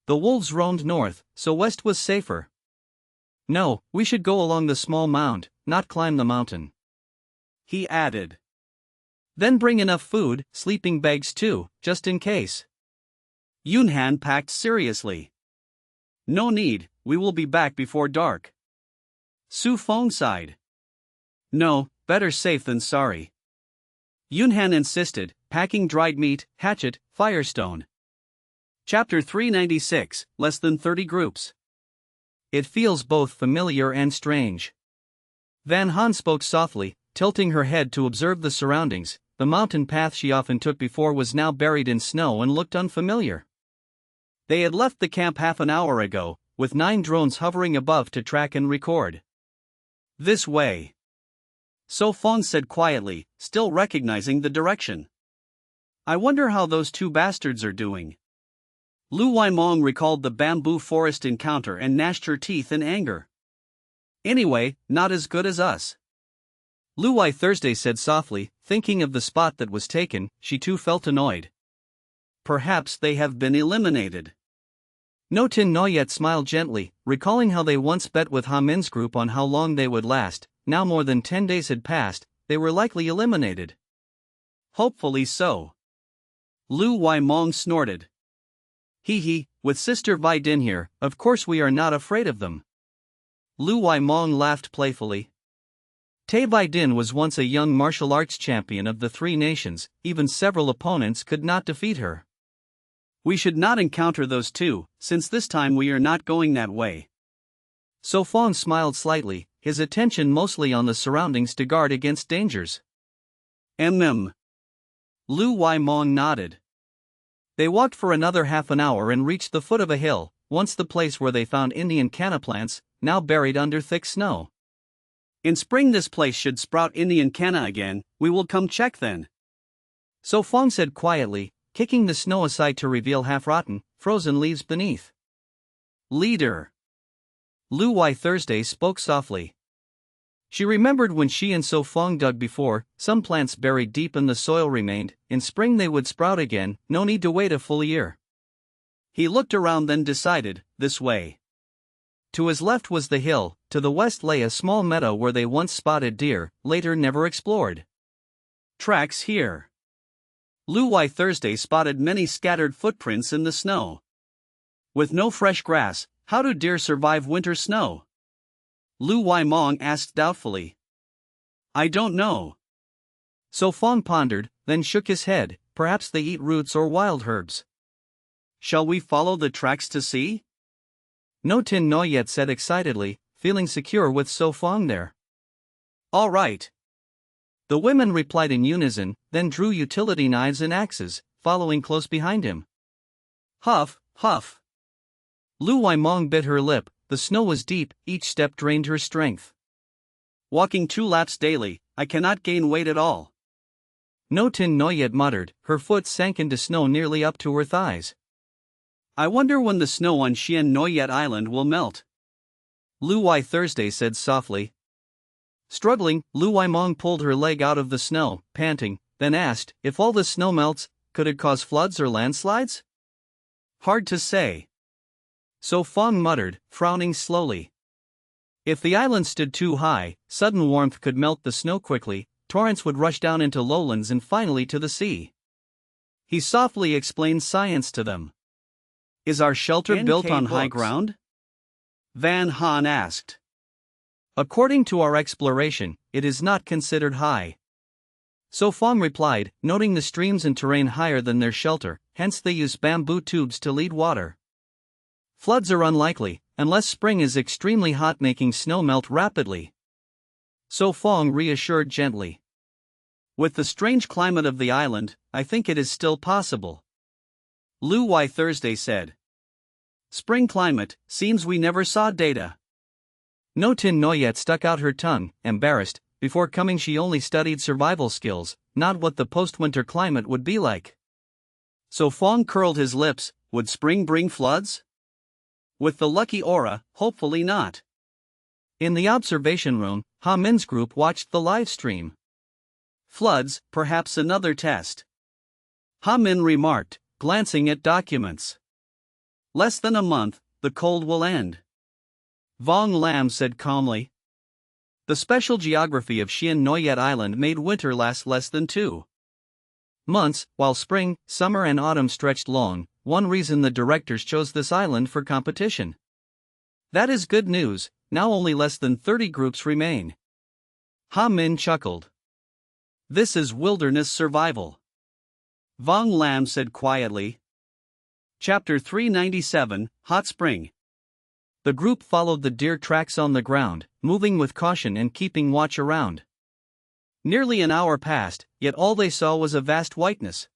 S2: The wolves roamed north, so west was safer. No, we should go along the small mound, not climb the mountain.
S1: He added.
S2: Then bring enough food, sleeping bags too, just in case.
S1: Yunhan packed seriously. No need, we will be back before dark. Su Phong sighed. No, better safe than sorry. Yunhan insisted, packing dried meat, hatchet, firestone. Chapter 396, Less than 30 Groups.
S2: It feels both familiar and strange. Van Han spoke softly, tilting her head to observe the surroundings. The mountain path she often took before was now buried in snow and looked unfamiliar.
S1: They had left the camp half an hour ago, with 9 drones hovering above to track and record. This way. So Phong said quietly, still recognizing the direction. I wonder how those 2 bastards are doing. Lu Waimong recalled the bamboo forest encounter and gnashed her teeth in anger. Anyway, not as good as us.
S2: Lu Wai Thursday said softly, thinking of the spot that was taken, she too felt annoyed.
S1: Perhaps they have been eliminated.
S2: No Tin Noyet smiled gently, recalling how they once bet with Ha Min's group on how long they would last. Now more than 10 days had passed, they were likely eliminated.
S1: Hopefully so. Lu Waimong snorted. With Sister Bai Din here, of course we are not afraid of them.
S2: Lu Waimong laughed playfully. Tai Bai Din was once a young martial arts champion of the 3 nations, even several opponents could not defeat her.
S1: We should not encounter those two, since this time we are not going that way.
S2: So Phong smiled slightly, his attention mostly on the surroundings to guard against dangers.
S1: Lu Waimong nodded.
S2: They walked for another half an hour and reached the foot of a hill, once the place where they found Indian canna plants, now buried under thick snow.
S1: In spring this place should sprout Indian canna again, we will come check then.
S2: So Phong said quietly, kicking the snow aside to reveal half-rotten, frozen leaves beneath.
S1: Leader.
S2: Lu Wai Thursday spoke softly. She remembered when she and So Phong dug before, some plants buried deep in the soil remained, in spring they would sprout again, no need to wait a full year.
S1: He looked around then decided, this way.
S2: To his left was the hill, to the west lay a small meadow where they once spotted deer, later never explored.
S1: Tracks here. Lu Wai Thursday spotted many scattered footprints in the snow. With no fresh grass, how do deer survive winter snow? Lu Waimong asked doubtfully. I don't know.
S2: So Phong pondered, then shook his head, perhaps they eat roots or wild herbs.
S1: Shall we follow the tracks to see?
S2: No Tin Noyet said excitedly, feeling secure with So Phong there.
S1: All right.
S2: The women replied in unison, then drew utility knives and axes, following close behind him.
S1: Huff, huff.
S2: Lu Waimong bit her lip, the snow was deep, each step drained her strength.
S1: Walking 2 laps daily, I cannot gain weight at all.
S2: No Tin Noyet muttered, her foot sank into snow nearly up to her thighs.
S1: I wonder when the snow on Xian Noyet Island will melt.
S2: Lu Wai Thursday said softly. Struggling, Lu Waimong pulled her leg out of the snow, panting, then asked, if all the snow melts, could it cause floods or landslides?
S1: Hard to say.
S2: So Phong muttered, frowning slowly. If the island stood too high, sudden warmth could melt the snow quickly, torrents would rush down into lowlands and finally to the sea.
S1: He softly explained science to them. Is our shelter
S2: NK
S1: built on high
S2: books.
S1: ground? Van Han asked.
S2: According to our exploration, it is not considered high. So Phong replied, noting the streams and terrain higher than their shelter, hence they use bamboo tubes to lead water. Floods are unlikely, unless spring is extremely hot making snow melt rapidly. So Phong reassured gently.
S1: With the strange climate of the island, I think it is still possible. Lu Wai Thursday said. Spring climate, seems we never saw data.
S2: No Tin Noyet stuck out her tongue, embarrassed, before coming she only studied survival skills, not what the post-winter climate would be like.
S1: So Phong curled his lips, would spring bring floods? With the lucky aura, hopefully not.
S2: In the observation room, Ha Min's group watched the live stream.
S1: Floods, perhaps another test. Ha Min remarked, glancing at documents. Less than a month, the cold will end. Vong Lam said calmly. The special geography of Xian Noyet Island made winter last less than 2
S2: months, while spring, summer and autumn stretched long, one reason the directors chose this island for competition. That is good news, now only less than 30 groups remain. Ha Min chuckled. This is wilderness survival. Vong Lam said quietly. Chapter 397, Hot Spring. The group followed the deer tracks on the ground, moving with caution and keeping watch around. Nearly an hour passed, yet all they saw was a vast whiteness.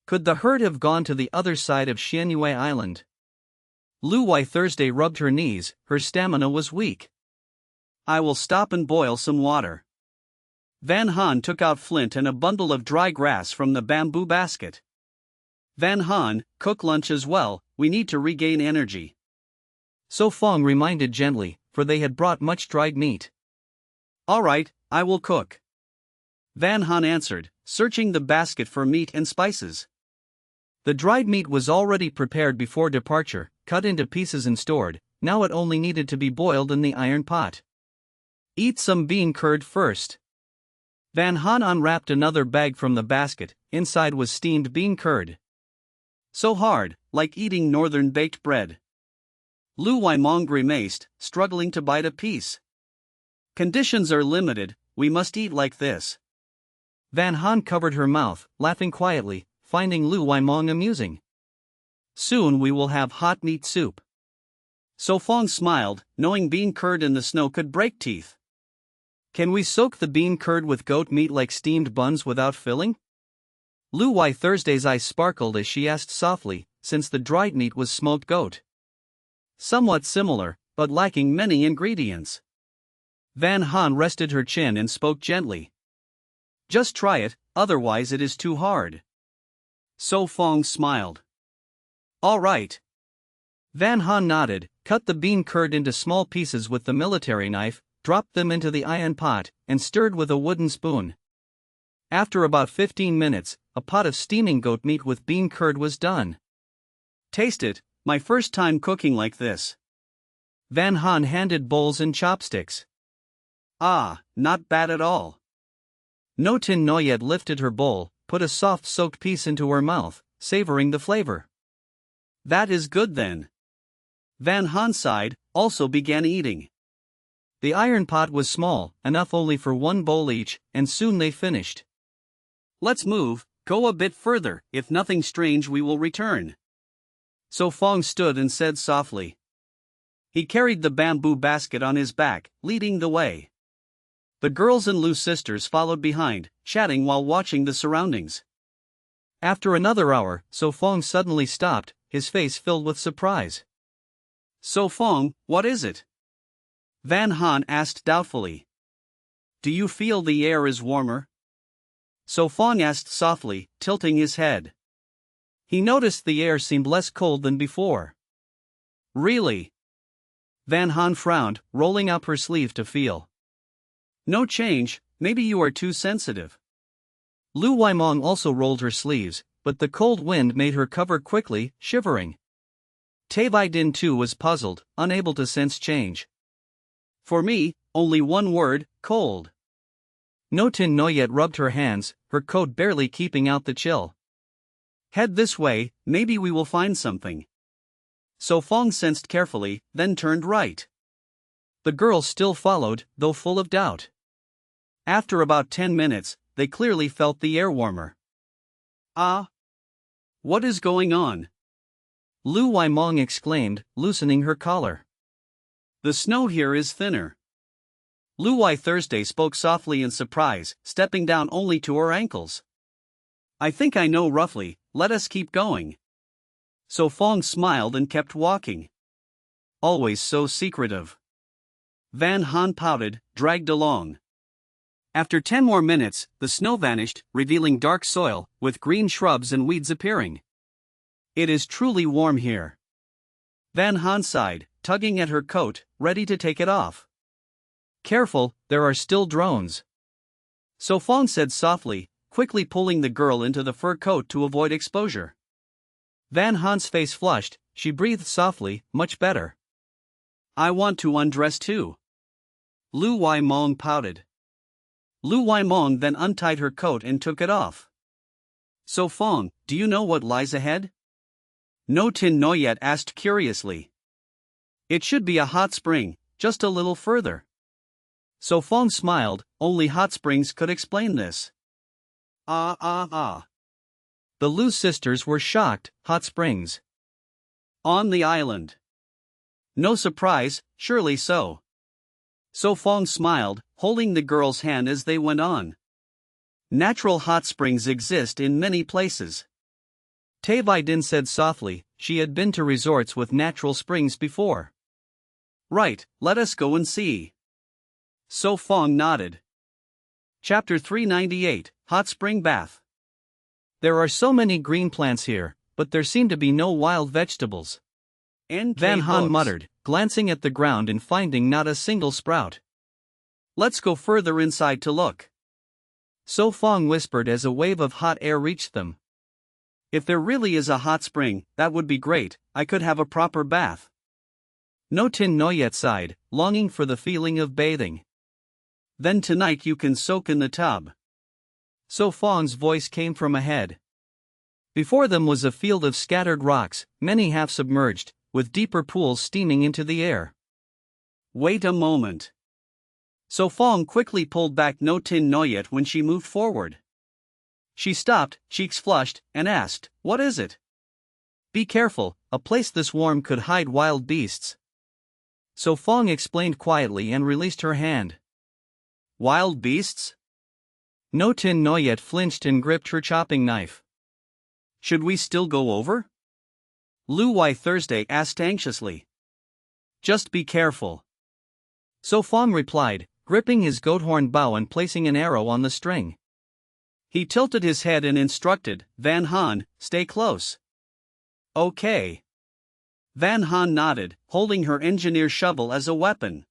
S2: Could the herd have gone to the other side of Xianyue Island? Lu Wai Thursday rubbed her knees, her stamina was weak. I will stop and boil some water. Van Han took out flint and a bundle of dry grass from the bamboo basket. Van Han, cook lunch as well, we need to regain energy. So Phong reminded gently, for they had brought much dried meat. All right, I will cook. Van Han answered, searching the basket for meat and spices. The dried meat was already prepared before departure, cut into pieces and stored, now it only needed to be boiled in the iron pot. Eat some bean curd first. Van Han unwrapped another bag from the basket, inside was steamed bean curd. So hard, like eating northern baked bread. Lu Waimong grimaced, struggling to bite a piece. Conditions are limited, we must eat like this. Van Han covered her mouth, laughing quietly, finding Lu Waimong amusing.
S1: Soon we will have hot meat soup. So Phong smiled, knowing bean curd in the snow could break teeth.
S2: Can we soak the bean curd with goat meat like steamed buns without filling? Lu Wai Thursday's eyes sparkled as she asked softly, since the dried meat was smoked goat.
S1: Somewhat similar, but lacking many ingredients. Van Han rested her chin and spoke gently. Just try it, otherwise it is too hard. So Phong smiled. All right.
S2: Van Han nodded, cut the bean curd into small pieces with the military knife, dropped them into the iron pot, and stirred with a wooden spoon. After about 15 minutes, a pot of steaming goat meat with bean curd was done.
S1: Taste it, my first time cooking like this.
S2: Van Han handed bowls and chopsticks.
S1: Ah, not bad at all.
S2: No Tin Noyet lifted her bowl, put a soft soaked piece into her mouth, savoring the flavor.
S1: That is good then. Van Han sighed, also began eating.
S2: The iron pot was small, enough only for one bowl each, and soon they finished.
S1: Let's move, go a bit further, if nothing strange we will return. So Phong stood and said softly. He carried the bamboo basket on his back, leading the way. The girls and Lu's sisters followed behind, chatting while watching the surroundings.
S2: After another hour, So Phong suddenly stopped, his face filled with surprise.
S1: So Phong, what is it? Van Han asked doubtfully. Do you feel the air is warmer? So Phong asked softly, tilting his head. He noticed the air seemed less cold than before. Really? Van Han frowned, rolling up her sleeve to feel. No change, maybe you are too sensitive.
S2: Lu Waimong also rolled her sleeves, but the cold wind made her cover quickly, shivering. Tai Din too was puzzled, unable to sense change.
S1: For me, only one word, cold.
S2: No Tin Noyet rubbed her hands, her coat barely keeping out the chill.
S1: Head this way, maybe we will find something. So Phong sensed carefully, then turned right.
S2: The girls still followed, though full of doubt.
S1: After about 10 minutes, they clearly felt the air warmer. Ah! What is going on?
S2: Lu Waimong exclaimed, loosening her collar.
S1: The snow here is thinner. Lu Wai Thursday spoke softly in surprise, stepping down only to her ankles. I think I know roughly, let us keep going. So Phong smiled and kept walking. Always so secretive. Van Han pouted, dragged along. After 10 more minutes, the snow vanished, revealing dark soil, with green shrubs and weeds appearing. It is truly warm here. Van Han sighed, tugging at her coat, ready to take it off.
S2: Careful, there are still drones.
S1: So Phong said softly, quickly pulling the girl into the fur coat to avoid exposure.
S2: Van Han's face flushed, she breathed softly, much better.
S1: I want to undress too. Lu Waimong pouted. Lu Waimong then untied her coat and took it off. So Phong, do you know what lies ahead? No Tin Noyet asked curiously. It should be a hot spring, just a little further. So Phong smiled, only hot springs could explain this. Ah.
S2: The Lu sisters were shocked, hot springs.
S1: On the island. No surprise, surely so. So Phong smiled, holding the girl's hand as they went on. Natural hot springs exist in many places.
S2: Tai Din said softly, she had been to resorts with natural springs before.
S1: Right, let us go and see. So Phong nodded. Chapter 398, Hot Spring Bath.
S2: There are so many green plants here, but there seem to be no wild vegetables. Van Han muttered, glancing at the ground and finding not a single sprout.
S1: Let's go further inside to look.
S2: So Phong whispered as a wave of hot air reached them.
S1: If there really is a hot spring, that would be great, I could have a proper bath.
S2: No Tin Noyet sighed, longing for the feeling of bathing.
S1: Then tonight you can soak in the tub.
S2: So Fong's voice came from ahead. Before them was a field of scattered rocks, many half submerged, with deeper pools steaming into the air.
S1: Wait a moment. So Phong quickly pulled back No Tin Noyet when she moved forward. She stopped, cheeks flushed, and asked, "What is it?"
S2: Be careful, a place this warm could hide wild beasts. So Phong explained quietly and released her hand.
S1: Wild beasts?
S2: No Tin Noyet flinched and gripped her chopping knife.
S1: Should we still go over? Lu Wai Thursday asked anxiously.
S2: Just be careful. So Phong replied, gripping his goat horn bow and placing an arrow on the string.
S1: He tilted his head and instructed, Van Han, stay close. Okay. Van Han nodded, holding her engineer shovel as a weapon.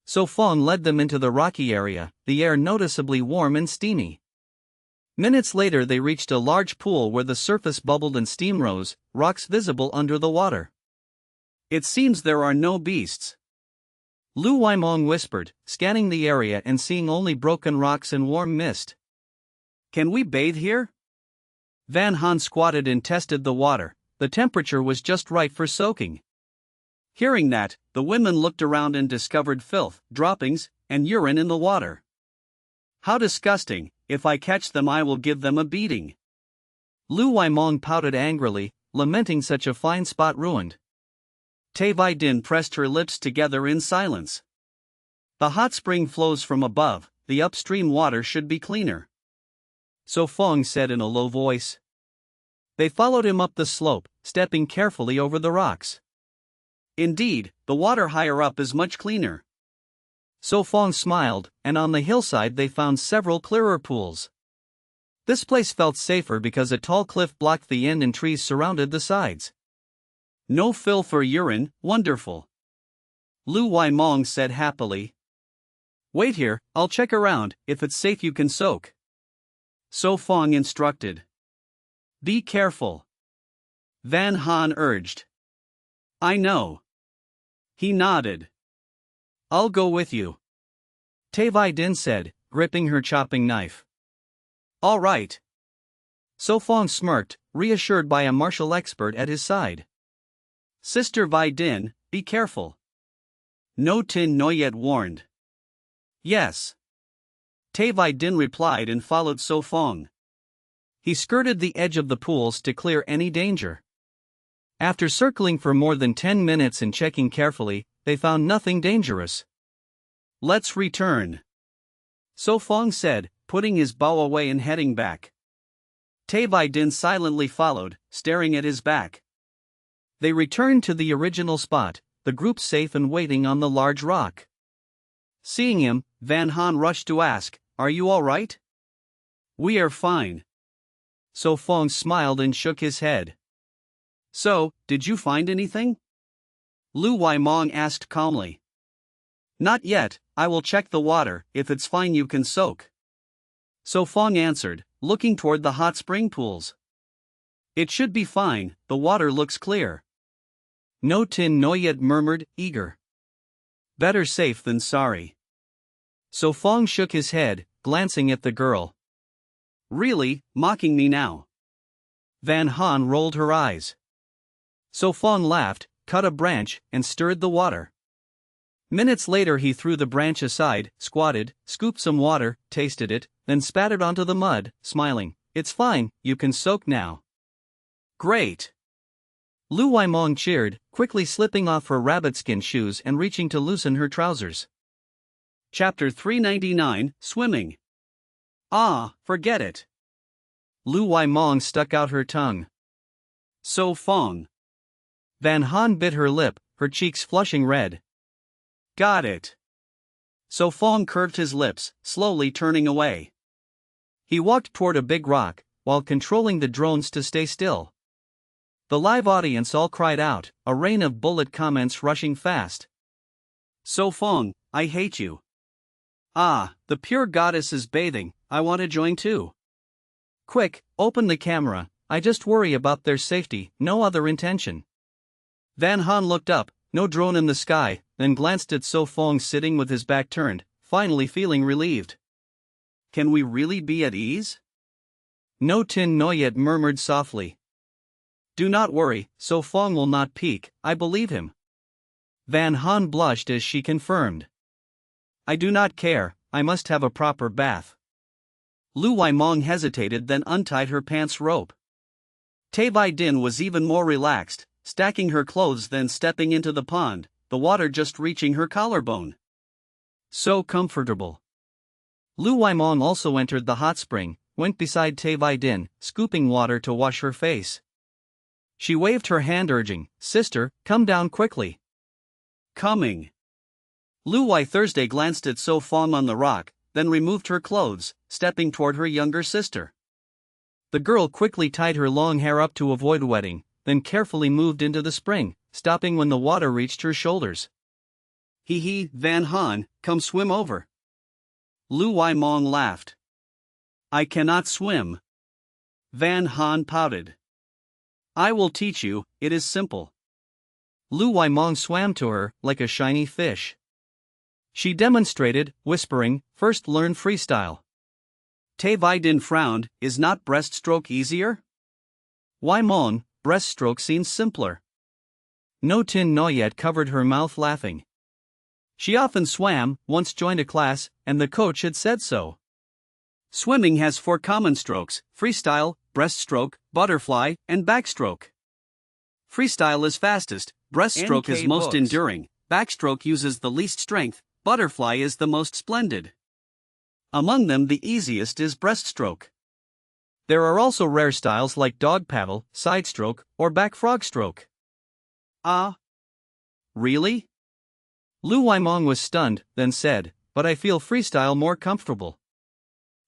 S2: So Phong led them into the rocky area, the air noticeably warm and steamy. Minutes later they reached a large pool where the surface bubbled and steam rose, rocks visible under the water.
S1: It seems there are no beasts.
S2: Lu Waimong whispered, scanning the area and seeing only broken rocks and warm mist.
S1: Can we bathe here?
S2: Van Han squatted and tested the water. The temperature was just right for soaking.
S1: Hearing that, the women looked around and discovered filth, droppings, and urine in the water. How disgusting! If I catch them I will give them a beating.
S2: Lu Waimong pouted angrily, lamenting such a fine spot ruined.
S1: Tai Vai Din pressed her lips together in silence. The hot spring flows from above, the upstream water should be cleaner.
S2: So Phong said in a low voice. They followed him up the slope, stepping carefully over the rocks.
S1: Indeed, the water higher up is much cleaner.
S2: So Phong smiled, and on the hillside they found several clearer pools. This place felt safer because a tall cliff blocked the end and trees surrounded the sides.
S1: No filth or urine, wonderful. Lu Waimong said happily. Wait here, I'll check around, if it's safe you can soak. So Phong instructed. Be careful. Van Han urged. I know. He nodded. I'll go with you.
S2: Tai Vai Din said, gripping her chopping knife.
S1: All right.
S2: So Phong smirked, reassured by a martial expert at his side.
S1: Sister Vai Din, be careful. No Tin Noyet warned. Yes. Tai Vai Din replied and followed So Phong.
S2: He skirted the edge of the pools to clear any danger. After circling for more than 10 minutes and checking carefully, they found nothing dangerous.
S1: Let's return. So Phong said, putting his bow away and heading back. Tai Vai Din silently followed, staring at his back.
S2: They returned to the original spot, the group safe and waiting on the large rock.
S1: Seeing him, Van Han rushed to ask, Are you all right? We are fine.
S2: So Phong smiled and shook his head.
S1: So, did you find anything? Lu Waimong asked calmly. Not yet, I will check the water, if it's fine you can soak. So Phong answered, looking toward the hot spring pools. It should be fine, the water looks clear.
S2: No Tin Noyet murmured, eager.
S1: Better safe than sorry.
S2: So Phong shook his head, glancing at the girl.
S1: Really, mocking me now?
S2: Van Han rolled her eyes. So Phong laughed, cut a branch, and stirred the water. Minutes later he threw the branch aside, squatted, scooped some water, tasted it, then spat it onto the mud, smiling. It's fine, you can soak now.
S1: Great!
S2: Lu Waimong cheered, quickly slipping off her rabbitskin shoes and reaching to loosen her trousers.
S1: Chapter 399, Swimming. Ah, forget it.
S2: Lu Waimong stuck out her tongue.
S1: So Phong.
S2: Van Han bit her lip, her cheeks flushing red.
S1: Got it. So Phong curved his lips, slowly turning away.
S2: He walked toward a big rock, while controlling the drones to stay still. The live audience all cried out, a rain of bullet comments rushing fast.
S1: So Phong, I hate you. Ah, the pure goddess is bathing, I want to join too.
S2: Quick, open the camera, I just worry about their safety, no other intention. Van Han looked up, no drone in the sky, then glanced at So Phong sitting with his back turned, finally feeling relieved.
S1: Can we really be at ease?
S2: No Tin Noyet murmured softly. Do not worry, So Phong will not peek, I believe him. Van Han blushed as she confirmed. I do not care, I must have a proper bath.
S1: Lu Waimong hesitated then untied her pants rope. Tai Vai Din was even more relaxed, stacking her clothes then stepping into the pond, the water just reaching her collarbone.
S2: So comfortable. Lu Waimong also entered the hot spring, went beside Tai Vai Din, scooping water to wash her face. She waved her hand urging, "Sister, come down quickly."
S1: Coming. Lu Wai Thursday glanced at So Phong on the rock, then removed her clothes, stepping toward her younger sister.
S2: The girl quickly tied her long hair up to avoid wetting, then carefully moved into the spring, stopping when the water reached her shoulders.
S1: Hee, Van Han, come swim over. Lu Waimong laughed. I cannot swim. Van Han pouted. I will teach you, it is simple.
S2: Lu Waimong swam to her, like a shiny fish. She demonstrated, whispering, "First learn freestyle."
S1: Tai Vai Din frowned, "Is not breaststroke easier?"
S2: Waimong, breaststroke seems simpler. No Tin Noyet covered her mouth laughing. She often swam, once joined a class, and the coach had said so.
S1: Swimming has 4 common strokes: freestyle, breaststroke, butterfly, and backstroke. Freestyle is fastest, breaststroke is most enduring, backstroke uses the least strength, butterfly is the most splendid. Among them, the easiest is breaststroke.
S2: There are also rare styles like dog paddle, side stroke, or back frog stroke.
S1: Ah? Really?
S2: Lu Waimong was stunned, then said, "But I feel freestyle more comfortable."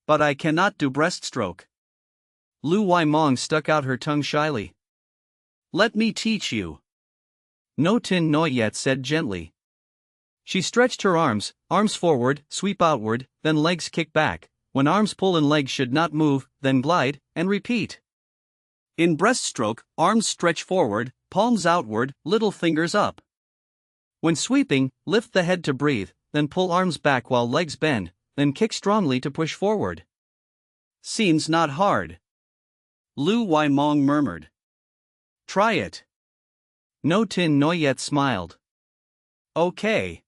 S1: But I cannot do breaststroke.
S2: Lu Waimong stuck out her tongue shyly.
S1: Let me teach you.
S2: No Tin Noyet said gently. She stretched her arms forward, sweep outward, then legs kick back. When arms pull and legs should not move, then glide, and repeat.
S1: In breaststroke, arms stretch forward, palms outward, little fingers up.
S2: When sweeping, lift the head to breathe, then pull arms back while legs bend, then kick strongly to push forward.
S1: Seems not hard. Lu Waimong murmured. Try it.
S2: No Tin Noyet smiled.
S1: Okay.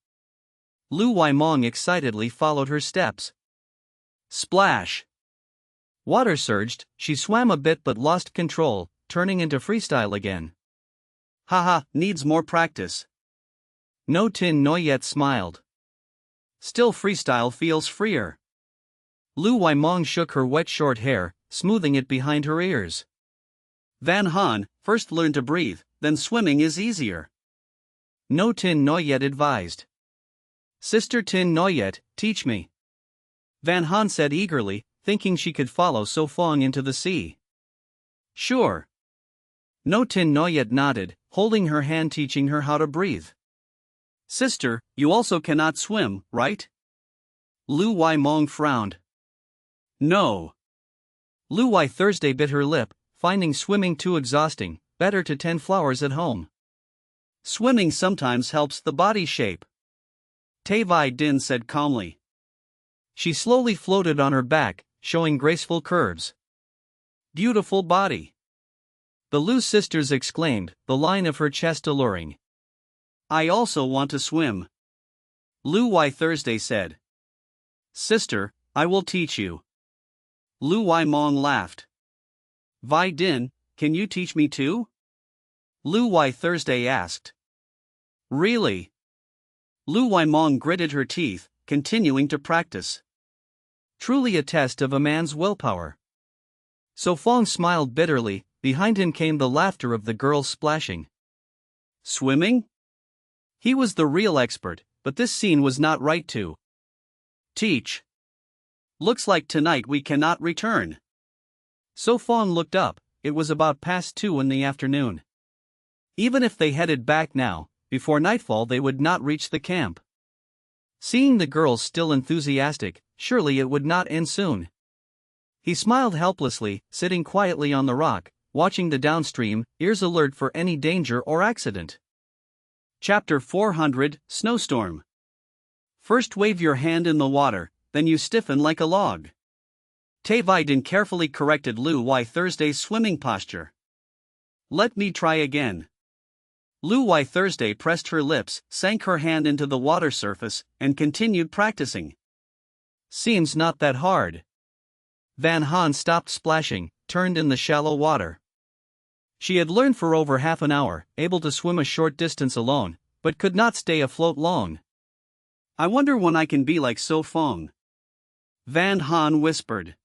S2: Lu Waimong excitedly followed her steps.
S1: Splash.
S2: Water surged, she swam a bit but lost control, turning into freestyle again.
S1: Haha, needs more practice.
S2: No Tin Noyet smiled.
S1: Still freestyle feels freer.
S2: Lu Waimong shook her wet short hair, smoothing it behind her ears.
S1: Van Han, first learn to breathe, then swimming is easier.
S2: No Tin Noyet advised. Sister Tin Noyet, teach me. Van Han said eagerly, thinking she could follow So Phong into the sea.
S1: Sure.
S2: No Tin Noyet nodded, holding her hand teaching her how to breathe.
S1: Sister, you also cannot swim, right?
S2: Lu Waimong frowned.
S1: No.
S2: Lu Wai Thursday bit her lip, finding swimming too exhausting, better to tend flowers at home.
S1: Swimming sometimes helps the body shape. Tai Vai Din said calmly.
S2: She slowly floated on her back, showing graceful curves.
S1: Beautiful body.
S2: The Lu sisters exclaimed, the line of her chest alluring.
S1: I also want to swim. Lu Wai Thursday said. Sister, I will teach you. Lu Waimong laughed. Vai Din, can you teach me too? Lu Wai Thursday asked. Really? Lu Waimong gritted her teeth, continuing to practice.
S2: Truly a test of a man's willpower. So Phong smiled bitterly, behind him came the laughter of the girls splashing.
S1: Swimming? He was the real expert, but this scene was not right to teach. Looks like tonight we cannot return. So Phong looked up, it was about past 2 in the afternoon. Even if they headed back now, before nightfall they would not reach the camp. Seeing the girls still enthusiastic, surely it would not end soon. He smiled helplessly, sitting quietly on the rock, watching the downstream, ears alert for any danger or accident. Chapter 400, Snowstorm. First wave your hand in the water, then you stiffen like a log. Tai Vai Din carefully corrected Lu Wai Thursday's swimming posture. Let me try again. Lu Wai Thursday pressed her lips, sank her hand into the water surface, and continued practicing.
S2: Seems not that hard. Van Han stopped splashing, turned in the shallow water. She had learned for over half an hour, able to swim a short distance alone, but could not stay afloat long.
S1: I wonder when I can be like So Phong, Van Han whispered.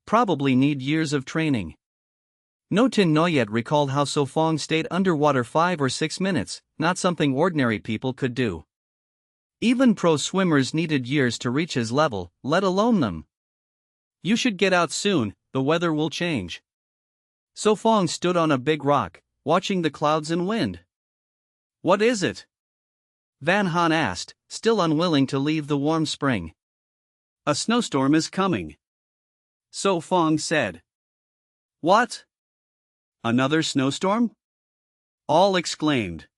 S2: Probably need years of training. No Tin Noyet recalled how So Phong stayed underwater 5 or 6 minutes, not something ordinary people could do. Even pro swimmers needed years to reach his level, let alone them.
S1: You should get out soon, the weather will change.
S2: So Phong stood on a big rock, watching the clouds and wind.
S1: What is it?
S2: Van Han asked, still unwilling to leave the warm spring.
S1: A snowstorm is coming, So Phong said. What? Another snowstorm? All exclaimed.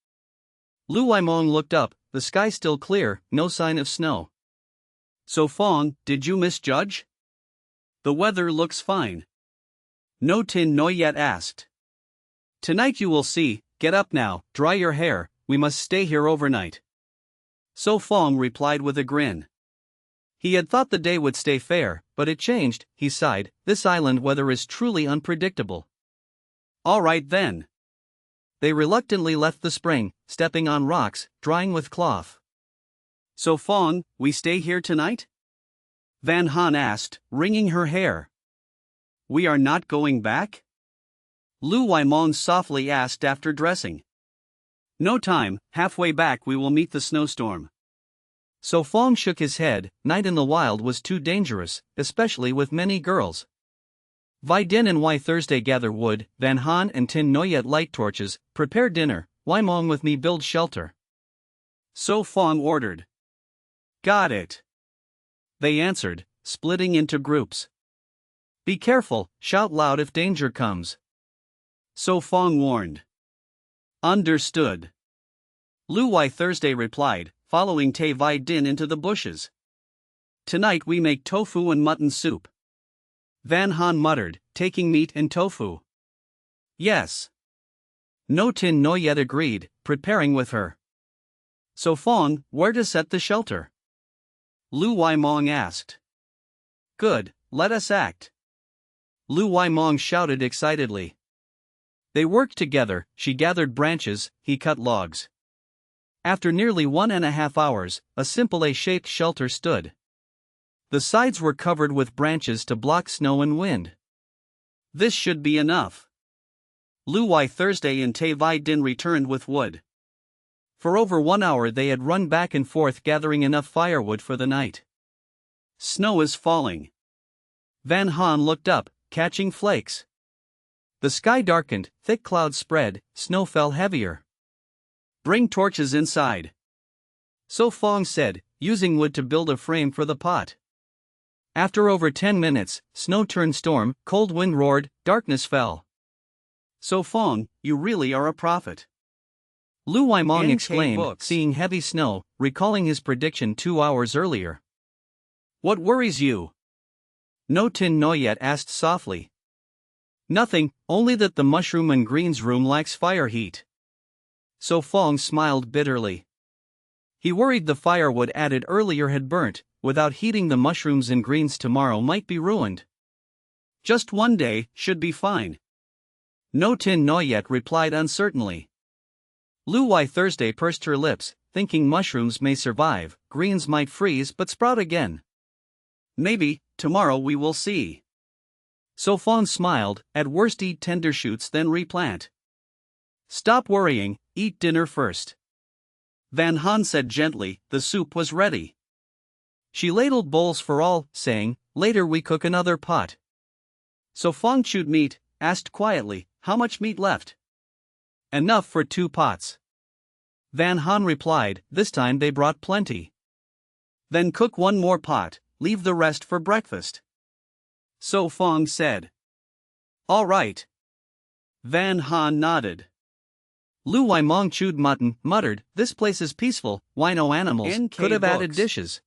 S2: Lu Waimong looked up, the sky still clear, no sign of snow.
S1: So Phong, did you misjudge? The weather looks fine. No Tin Noyet asked. Tonight you will see, get up now, dry your hair, we must stay here overnight. So Phong replied with a grin.
S2: He had thought the day would stay fair, but it changed, he sighed, this island weather is truly unpredictable.
S1: All right then.
S2: They reluctantly left the spring, stepping on rocks, drying with cloth.
S1: So Phong, we stay here tonight? Van Han asked, wringing her hair. We are not going back? Lu Waimong softly asked after dressing. No time, halfway back we will meet the snowstorm.
S2: So Phong shook his head, night in the wild was too dangerous, especially with many girls. Vi Din and Y Thursday gather wood, Van Han and Tin Noyet light torches, prepare dinner, Waimong with me build shelter.
S1: So Phong ordered. Got it. They answered, splitting into groups.
S2: Be careful, shout loud if danger comes.
S1: So Phong warned. Understood. Lu Y Thursday replied, following Tay Vi Din into the bushes. Tonight we make tofu and mutton soup. Van Han muttered, taking meat and tofu. Yes.
S2: No Tin Noyet agreed, preparing with her.
S1: So Phong, where to set the shelter? Lu Waimong asked. Good, let us act.
S2: Lu Waimong shouted excitedly. They worked together, she gathered branches, he cut logs. After nearly 1.5 hours, a simple A-shaped shelter stood. The sides were covered with branches to block snow and wind.
S1: This should be enough. Lu Y Thursday and Tay Vi Din returned with wood.
S2: For over 1 hour they had run back and forth gathering enough firewood for the night.
S1: Snow is falling.
S2: Van Han looked up, catching flakes. The sky darkened, thick clouds spread, snow fell heavier.
S1: Bring torches inside.
S2: So Phong said, using wood to build a frame for the pot. After over 10 minutes, snow turned storm, cold wind roared, darkness fell.
S1: So Phong, you really are a prophet.
S2: Lu Waimong
S1: NK
S2: exclaimed,
S1: books.
S2: seeing heavy snow, recalling his prediction 2 hours earlier.
S1: What worries you?
S2: No Tin Noyet asked softly. Nothing, only that the mushroom and greens room lacks fire heat. So Phong smiled bitterly. He worried the firewood added earlier had burnt, without heating the mushrooms and greens tomorrow might be ruined.
S1: Just one day, should be fine.
S2: No Tin Noyet replied uncertainly. Lu Y Thursday pursed her lips, thinking mushrooms may survive, greens might freeze but sprout again.
S1: Maybe, tomorrow we will see.
S2: So Phong smiled, at worst eat tender shoots then replant.
S1: Stop worrying, eat dinner first. Van Han said gently, the soup was ready.
S2: She ladled bowls for all, saying, later we cook another pot.
S1: So Phong chewed meat, asked quietly, how much meat left?
S2: Enough for 2 pots. Van Han replied, this time they brought plenty.
S1: Then cook 1 more pot, leave the rest for breakfast. So Phong said. All right. Van Han nodded.
S2: Lu Waimong chewed mutton, muttered, this place is peaceful, why no animals,
S1: NK
S2: could have added
S1: books.
S2: dishes.